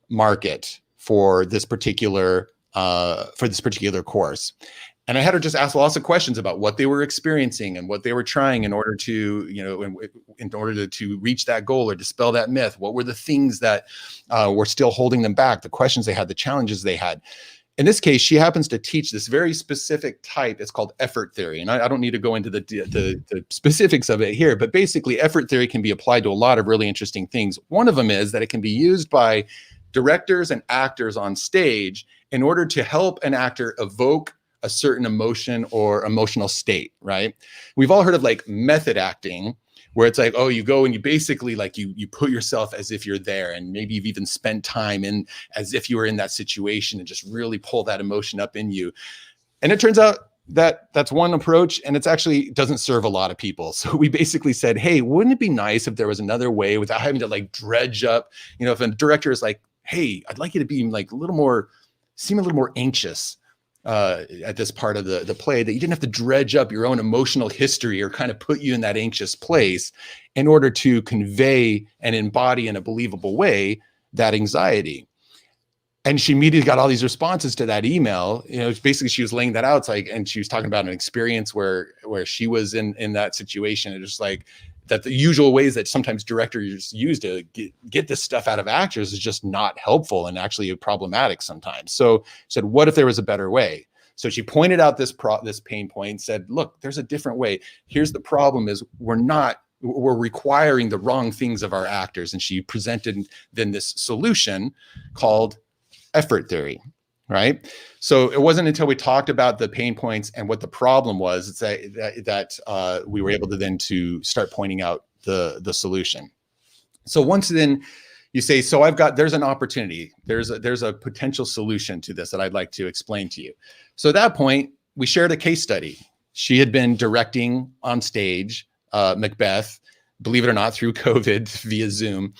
S6: market for this particular course. And I had her just ask lots of questions about what they were experiencing and what they were trying in order to, to reach that goal or dispel that myth. What were the things that were still holding them back, the questions they had, the challenges they had. In this case, she happens to teach this very specific type. It's called effort theory. And I don't need to go into the specifics of it here, but basically effort theory can be applied to a lot of really interesting things. One of them is that it can be used by directors and actors on stage in order to help an actor evoke a certain emotion or emotional state, right? We've all heard of like method acting, where it's like, oh, you go and you basically like you put yourself as if you're there, and maybe you've even spent time in as if you were in that situation and just really pull that emotion up in you. And it turns out that that's one approach, and it's actually doesn't serve a lot of people. So we basically said, hey, wouldn't it be nice if there was another way without having to like dredge up, if a director is like, hey, I'd like you to be like seem a little more anxious at this part of the play, that you didn't have to dredge up your own emotional history or kind of put you in that anxious place in order to convey and embody in a believable way that anxiety. And she immediately got all these responses to that email. Basically she was laying that out. It's like, and she was talking about an experience where she was in that situation. It's just like that the usual ways that sometimes directors use to get this stuff out of actors is just not helpful and actually problematic sometimes. So she said, what if there was a better way? So she pointed out this pain point, said, look, there's a different way. Here's the problem is we're requiring the wrong things of our actors. And she presented then this solution called effort theory, right? So it wasn't until we talked about the pain points and what the problem was that we were able to then to start pointing out the solution. So once then you say, so there's an opportunity, there's a potential solution to this that I'd like to explain to you. So at that point, we shared a case study. She had been directing on stage Macbeth, believe it or not, through COVID via Zoom,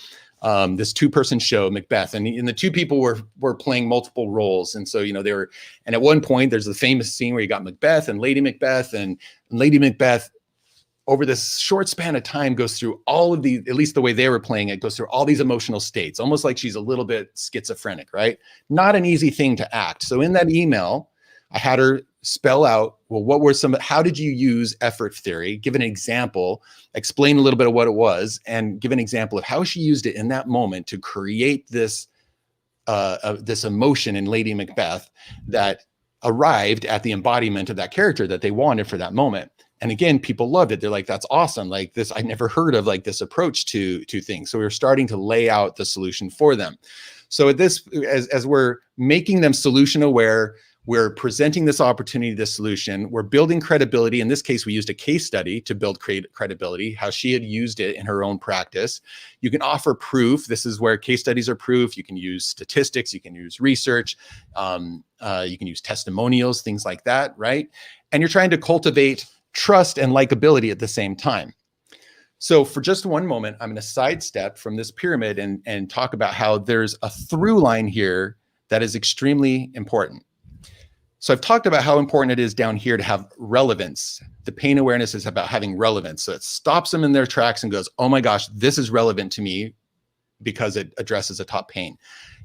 S6: this 2-person show, Macbeth, and the 2 people were playing multiple roles. And so, and at one point there's the famous scene where you got Macbeth and Lady Macbeth, and Lady Macbeth over this short span of time goes through all of the, at least the way they were playing it, goes through all these emotional states, almost like she's a little bit schizophrenic, right? Not an easy thing to act. So in that email, I had her spell out, well, how did you use effort theory? Give an example, explain a little bit of what it was, and give an example of how she used it in that moment to create this emotion in Lady Macbeth that arrived at the embodiment of that character that they wanted for that moment. And again, people loved it. They're like, that's awesome. Like this, I never heard of like this approach to things. So we were starting to lay out the solution for them. So at this, as we're making them solution aware, we're presenting this opportunity, this solution, we're building credibility. In this case, we used a case study to build credibility, how she had used it in her own practice. You can offer proof. This is where case studies are proof. You can use statistics, you can use research, you can use testimonials, things like that, right? And you're trying to cultivate trust and likability at the same time. So for just one moment, I'm going to sidestep from this pyramid and talk about how there's a through line here that is extremely important. So I've talked about how important it is down here to have relevance. The pain awareness is about having relevance. So it stops them in their tracks and goes, oh my gosh, this is relevant to me because it addresses a top pain.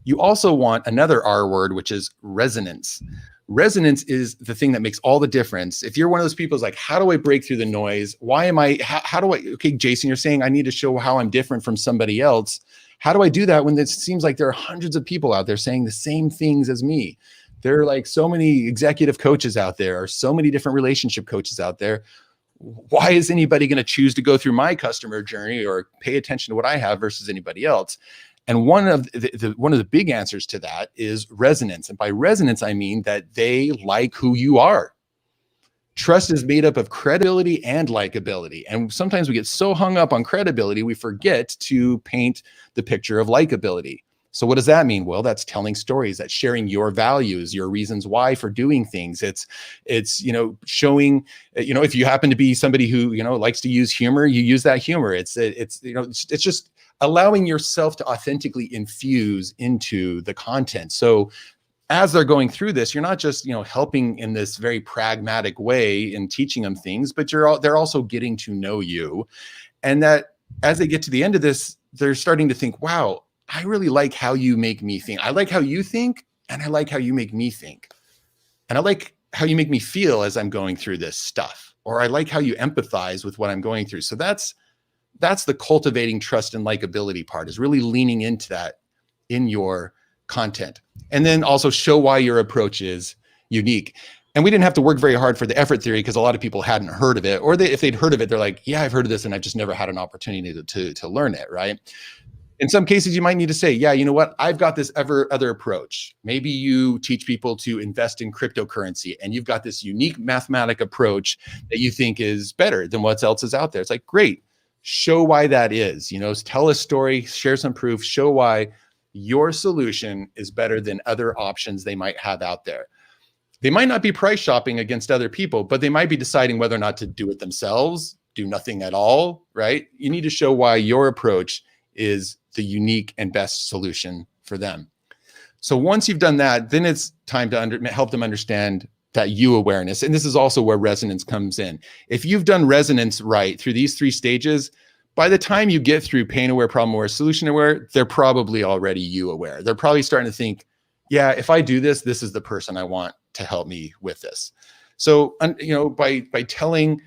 S6: You also want another R word, which is resonance. Resonance is the thing that makes all the difference. If you're one of those people who's like, how do I break through the noise? How do I, okay, Jason, you're saying I need to show how I'm different from somebody else. How do I do that when it seems like there are hundreds of people out there saying the same things as me? There are like so many executive coaches out there, or so many different relationship coaches out there. Why is anybody going to choose to go through my customer journey or pay attention to what I have versus anybody else? And one of the big answers to that is resonance. And by resonance, I mean that they like who you are. Trust is made up of credibility and likability. And sometimes we get so hung up on credibility, we forget to paint the picture of likability. So what does that mean? Well, that's telling stories, that's sharing your values, your reasons why for doing things. It's showing, if you happen to be somebody who, likes to use humor, you use that humor. It's just allowing yourself to authentically infuse into the content. So as they're going through this, you're not just, helping in this very pragmatic way and teaching them things, but they're also getting to know you. And that as they get to the end of this, they're starting to think, wow, I really like how you make me think. I like how you think, and I like how you make me think. And I like how you make me feel as I'm going through this stuff, or I like how you empathize with what I'm going through. So that's the cultivating trust and likability part, is really leaning into that in your content. And then also show why your approach is unique. And we didn't have to work very hard for the effort theory because a lot of people hadn't heard of it, or if they'd heard of it, they're like, yeah, I've heard of this and I've just never had an opportunity to learn it, right? In some cases, you might need to say, yeah, you know what? I've got this other approach. Maybe you teach people to invest in cryptocurrency and you've got this unique mathematic approach that you think is better than what else is out there. It's like, great. Show why that is, tell a story, share some proof, show why your solution is better than other options they might have out there. They might not be price shopping against other people, but they might be deciding whether or not to do it themselves, do nothing at all, right? You need to show why your approach is the unique and best solution for them. So once you've done that, then it's time to help them understand that you awareness. And this is also where resonance comes in. If you've done resonance right through these 3 stages, by the time you get through pain aware, problem aware, solution aware, they're probably already you aware. They're probably starting to think, yeah, if I do this, this is the person I want to help me with this. So, by telling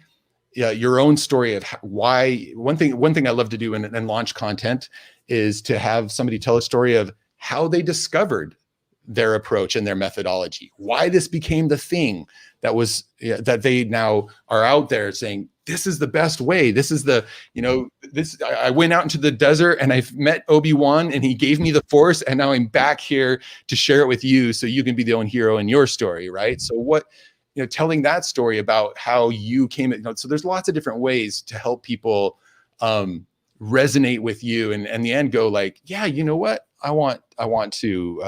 S6: your own story of why, one thing I love to do in launch content is to have somebody tell a story of how they discovered their approach and their methodology, why this became the thing that they now are out there saying, this is the best way. This is I went out into the desert and I've met Obi-Wan and he gave me the Force, and now I'm back here to share it with you so you can be the own hero in your story, right? So telling that story about how you came, so there's lots of different ways to help people resonate with you and in the end go like, yeah, you know what? I want to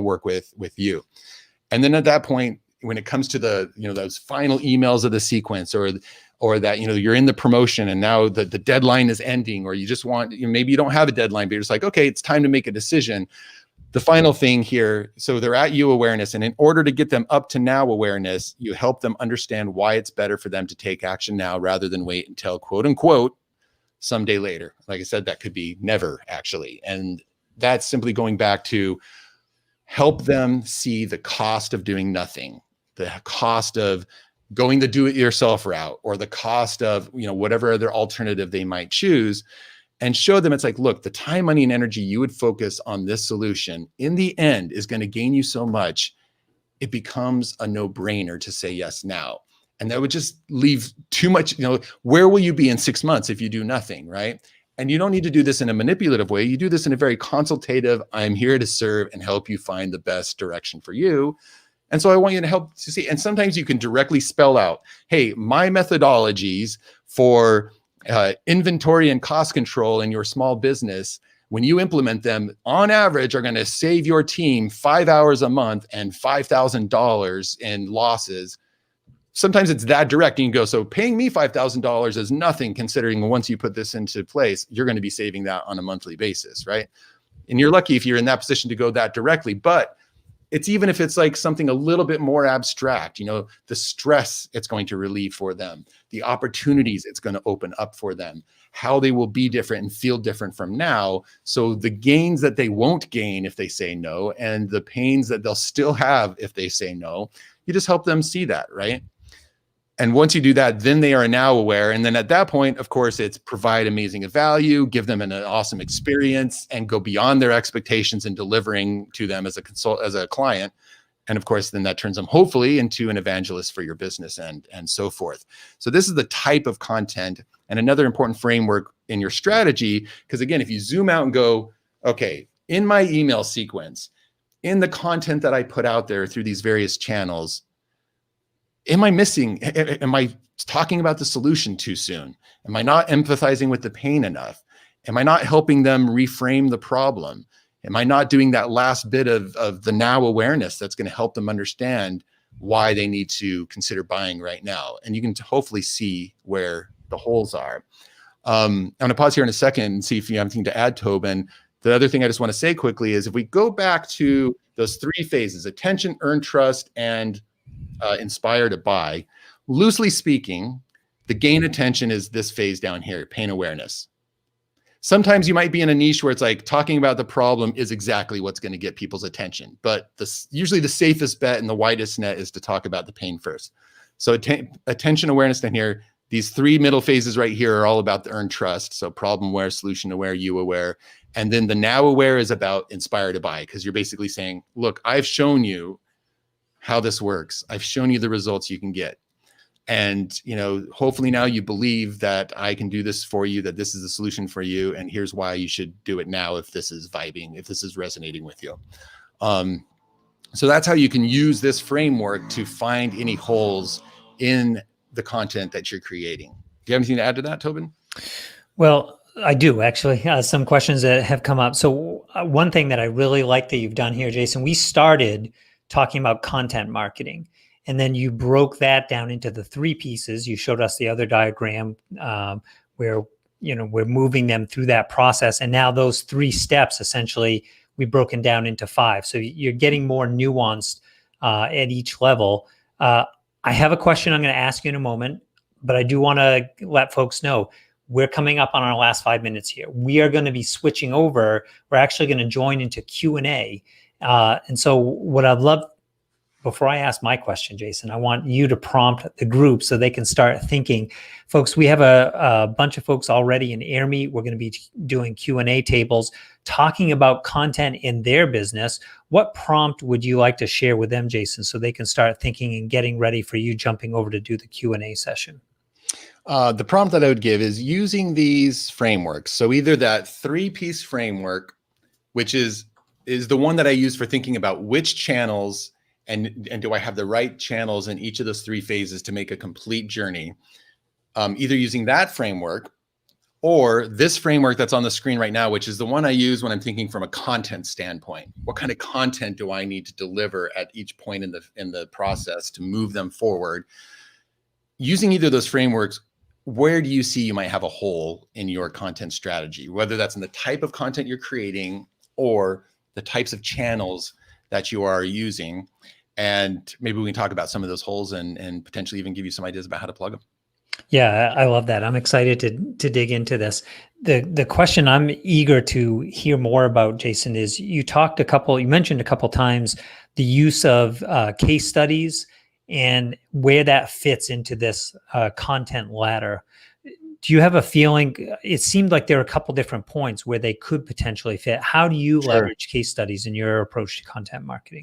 S6: work with you. And then at that point, when it comes to the, those final emails of the sequence or that, you're in the promotion and now the deadline is ending, or you just want, maybe you don't have a deadline, but you're just like, okay, it's time to make a decision. The final thing here, so they're at you awareness, and in order to get them up to now awareness, you help them understand why it's better for them to take action now rather than wait until quote unquote someday later. Like I said, that could be never actually. And that's simply going back to help them see the cost of doing nothing, the cost of going the do-it-yourself route, or the cost of, whatever other alternative they might choose, and show them it's like, look, the time, money, and energy you would focus on this solution in the end is going to gain you so much, it becomes a no-brainer to say yes now. And that would just leave too much, where will you be in 6 months if you do nothing, right? And you don't need to do this in a manipulative way. You do this in a very consultative, I'm here to serve and help you find the best direction for you. And so I want you to help to see, and sometimes you can directly spell out, hey, my methodologies for inventory and cost control in your small business, when you implement them, on average, are going to save your team 5 hours a month and $5,000 in losses. Sometimes it's that direct. And you can go, so paying me $5,000 is nothing, considering once you put this into place, you're going to be saving that on a monthly basis, right? And you're lucky if you're in that position to go that directly. But it's even if it's like something a little bit more abstract, the stress it's going to relieve for them, the opportunities it's going to open up for them, how they will be different and feel different from now. So the gains that they won't gain if they say no, and the pains that they'll still have if they say no, you just help them see that, right? And once you do that, then they are now aware. And then at that point, of course, it's provide amazing value, give them an awesome experience, and go beyond their expectations in delivering to them as a client. And of course, then that turns them hopefully into an evangelist for your business and so forth. So this is the type of content and another important framework in your strategy. Because again, if you zoom out and go, okay, in my email sequence, in the content that I put out there through these various channels, am I missing? Am I talking about the solution too soon? Am I not empathizing with the pain enough? Am I not helping them reframe the problem? Am I not doing that last bit of the now awareness that's going to help them understand why they need to consider buying right now? And you can hopefully see where the holes are. I'm going to pause here in a second and see if you have anything to add, Tobin. The other thing I just want to say quickly is if we go back to those 3 phases, attention, earn trust, and inspire to buy, loosely speaking, the gain attention is this phase down here, pain awareness. Sometimes you might be in a niche where it's like talking about the problem is exactly what's going to get people's attention. But usually the safest bet and the widest net is to talk about the pain first. So attention awareness down here, these 3 middle phases right here are all about the earn trust. So problem aware, solution aware, you aware. And then the now aware is about inspire to buy, because you're basically saying, look, I've shown you how this works. I've shown you the results you can get. And, hopefully now you believe that I can do this for you, that this is the solution for you. And here's why you should do it now if this is vibing, if this is resonating with you. So that's how you can use this framework to find any holes in the content that you're creating. Do you have anything to add to that, Tobin?
S5: Well, I do actually. Some questions that have come up. So one thing that I really like that you've done here, Jason, we started talking about content marketing. And then you broke that down into the 3 pieces. You showed us the other diagram where, we're moving them through that process. And now those 3 steps, essentially, we've broken down into 5. So you're getting more nuanced at each level. I have a question I'm going to ask you in a moment, but I do want to let folks know we're coming up on our last 5 minutes here. We are going to be switching over. We're actually going to join into Q&A. And so what I'd love, before I ask my question, Jason, I want you to prompt the group so they can start thinking. Folks, we have a bunch of folks already in AirMeet. We're going to be doing Q&A tables, talking about content in their business. what prompt would you like to share with them, Jason, so they can start thinking and getting ready for you jumping over to do the Q&A session?
S6: The prompt that I would give is using these frameworks. So either that 3-piece framework, which is the one that I use for thinking about which channels and do I have the right channels in each of those 3 phases to make a complete journey. Either using that framework or this framework that's on the screen right now, which is the one I use when I'm thinking from a content standpoint. What kind of content do I need to deliver at each point in the process to move them forward? Using either of those frameworks, where do you see you might have a hole in your content strategy, whether that's in the type of content you're creating or the types of channels that you are using? And maybe we can talk about some of those holes and potentially even give you some ideas about how to plug them.
S5: Yeah, I love that. I'm excited to dig into this. The question I'm eager to hear more about, Jason, is you mentioned a couple times the use of case studies and where that fits into this content ladder. Do you have a feeling? It seemed like there are a couple different points where they could potentially fit. How do you leverage case studies in your approach to content marketing?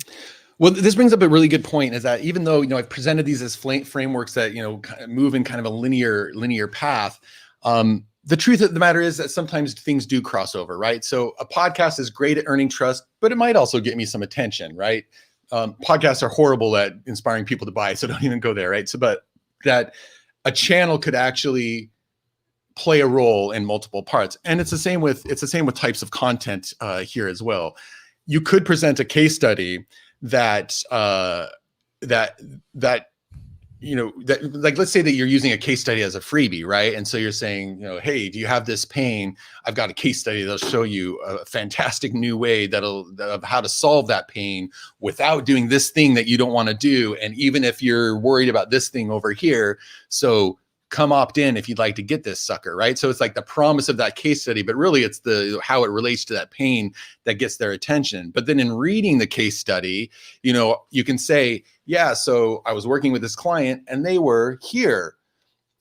S6: Well, this brings up a really good point, is that even though, I've presented these as frameworks that, kind of move in kind of a linear path, the truth of the matter is that sometimes things do cross over, right? So a podcast is great at earning trust, but it might also get me some attention, right? Podcasts are horrible at inspiring people to buy, so don't even go there, right? So, but that a channel could actually play a role in multiple parts. And it's the same with types of content here as well. You could present a case study that like, let's say that you're using a case study as a freebie, right? And so you're saying, hey, do you have this pain? I've got a case study that'll show you a fantastic new way of how to solve that pain without doing this thing that you don't want to do. And even if you're worried about this thing over here, so come opt in if you'd like to get this sucker, right? So it's like the promise of that case study, but really it's how it relates to that pain that gets their attention. But then in reading the case study, you can say, yeah, so I was working with this client and they were here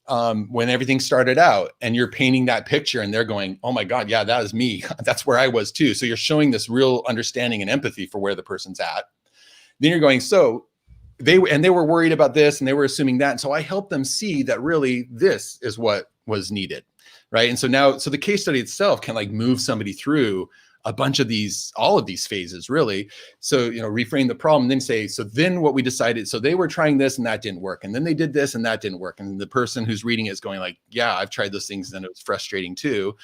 S6: when everything started out, and you're painting that picture and they're going, oh my God, yeah, that is me. That's where I was too. So you're showing this real understanding and empathy for where the person's at. Then you're going, so they were worried about this and they were assuming that. And so I helped them see that really this is what was needed. Right. And so the case study itself can like move somebody through a bunch of all of these phases, really. So, reframe the problem, then say, so then what we decided, so they were trying this and that didn't work. And then they did this and that didn't work. And the person who's reading it is going like, yeah, I've tried those things and it was frustrating too.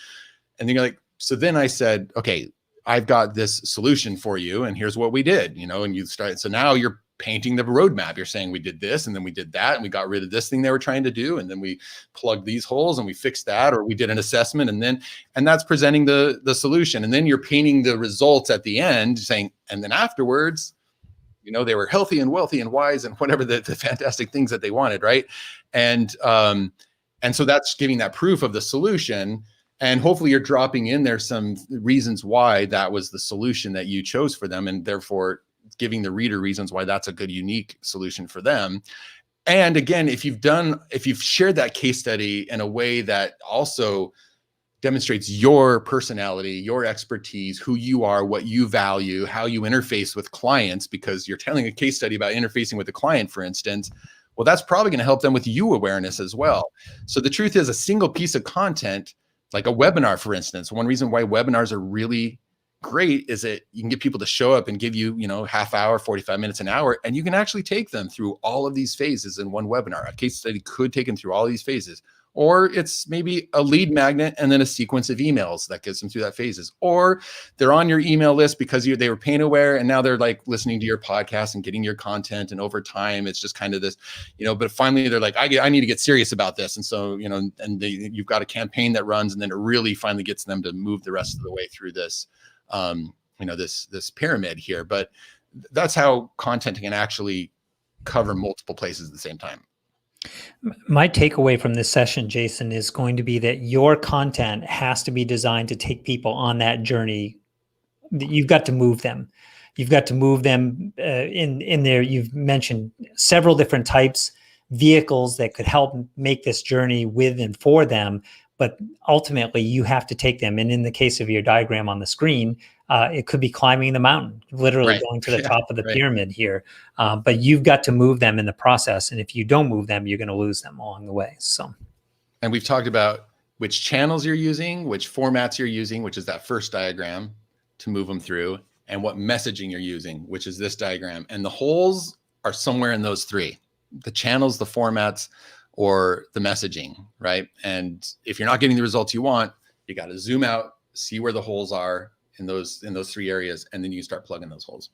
S6: And then you're like, so then I said, okay, I've got this solution for you. And here's what we did, and you started. So now you're painting the roadmap. You're saying we did this and then we did that and we got rid of this thing they were trying to do. And then we plugged these holes and we fixed that, or we did an assessment and that's presenting the solution. And then you're painting the results at the end saying, and then afterwards, they were healthy and wealthy and wise and whatever the fantastic things that they wanted. Right. And so that's giving that proof of the solution. And hopefully you're dropping in there some reasons why that was the solution that you chose for them. And therefore giving the reader reasons why that's a good, unique solution for them. And again, if you've shared that case study in a way that also demonstrates your personality, your expertise, who you are, what you value, how you interface with clients, because you're telling a case study about interfacing with a client, for instance, well, that's probably going to help them with you awareness as well. So the truth is, a single piece of content, like a webinar, for instance, one reason why webinars are really great is that you can get people to show up and give you, half hour, 45 minutes, an hour, and you can actually take them through all of these phases in one webinar. A case study could take them through all these phases, or it's maybe a lead magnet and then a sequence of emails that gets them through that phases, or they're on your email list because they were pain aware and now they're like listening to your podcast and getting your content. And over time, it's just kind of this, but finally they're like, I need to get serious about this. And so, you've got a campaign that runs, and then it really finally gets them to move the rest of the way through this, this pyramid here. But that's how content can actually cover multiple places at the same time.
S5: My takeaway from this session, Jason, is going to be that your content has to be designed to take people on that journey. You've got to move them. You've got to move them in there. You've mentioned several different types, vehicles that could help make this journey with and for them. But ultimately, you have to take them. And in the case of your diagram on the screen, It could be climbing the mountain, literally
S6: Right.
S5: going to the
S6: Yeah,
S5: top of the
S6: right.
S5: pyramid here. But you've got to move them in the process. And if you don't move them, you're going to lose them along the way. So,
S6: And we've talked about which channels you're using, which formats you're using, which is that first diagram to move them through, and what messaging you're using, which is this diagram. And the holes are somewhere in those three: the channels, the formats, or the messaging, right? And if you're not getting the results you want, you got to zoom out, see where the holes are in those three areas, and then you start plugging those holes.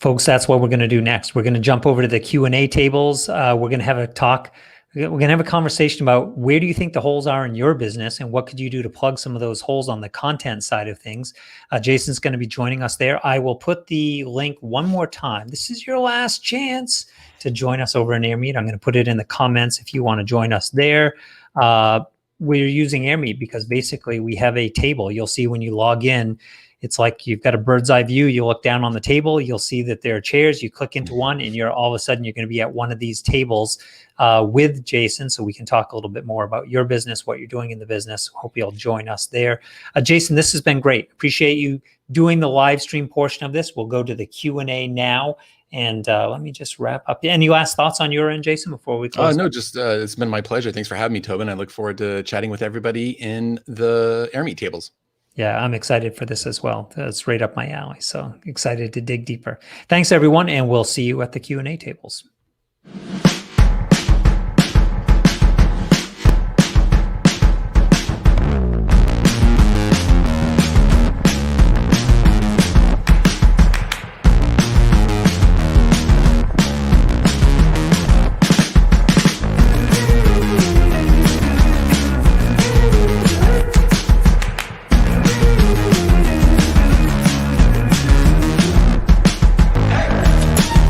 S5: folks, that's what we're going to do next. We're going to jump over to the Q&A tables. We're going to have a talk. We're going to have a conversation about where do you think the holes are in your business and what could you do to plug some of those holes on the content side of things. Jason's going to be joining us there. I will put the link one more time. This is your last chance to join us over in AirMeet. I'm going to put it in the comments if you want to join us there. We're using AirMeet because basically we have a table. You'll see when you log in, it's like you've got a bird's eye view. You look down on the table, you'll see that there are chairs. You click into one and you're all of a sudden you're going to be at one of these tables with Jason, so we can talk a little bit more about your business, what you're doing in the business. Hope you'll join us there. Jason, this has been great. Appreciate you doing the live stream portion of this. We'll go to the Q&A now. And let me just wrap up. Any last thoughts on your end, Jason, before we close?
S6: No, just it's been my pleasure. Thanks for having me, Tobin. I look forward to chatting with everybody in the AirMeet tables.
S5: Yeah, I'm excited for this as well. It's right up my alley. So excited to dig deeper. Thanks, everyone, and we'll see you at the Q&A tables.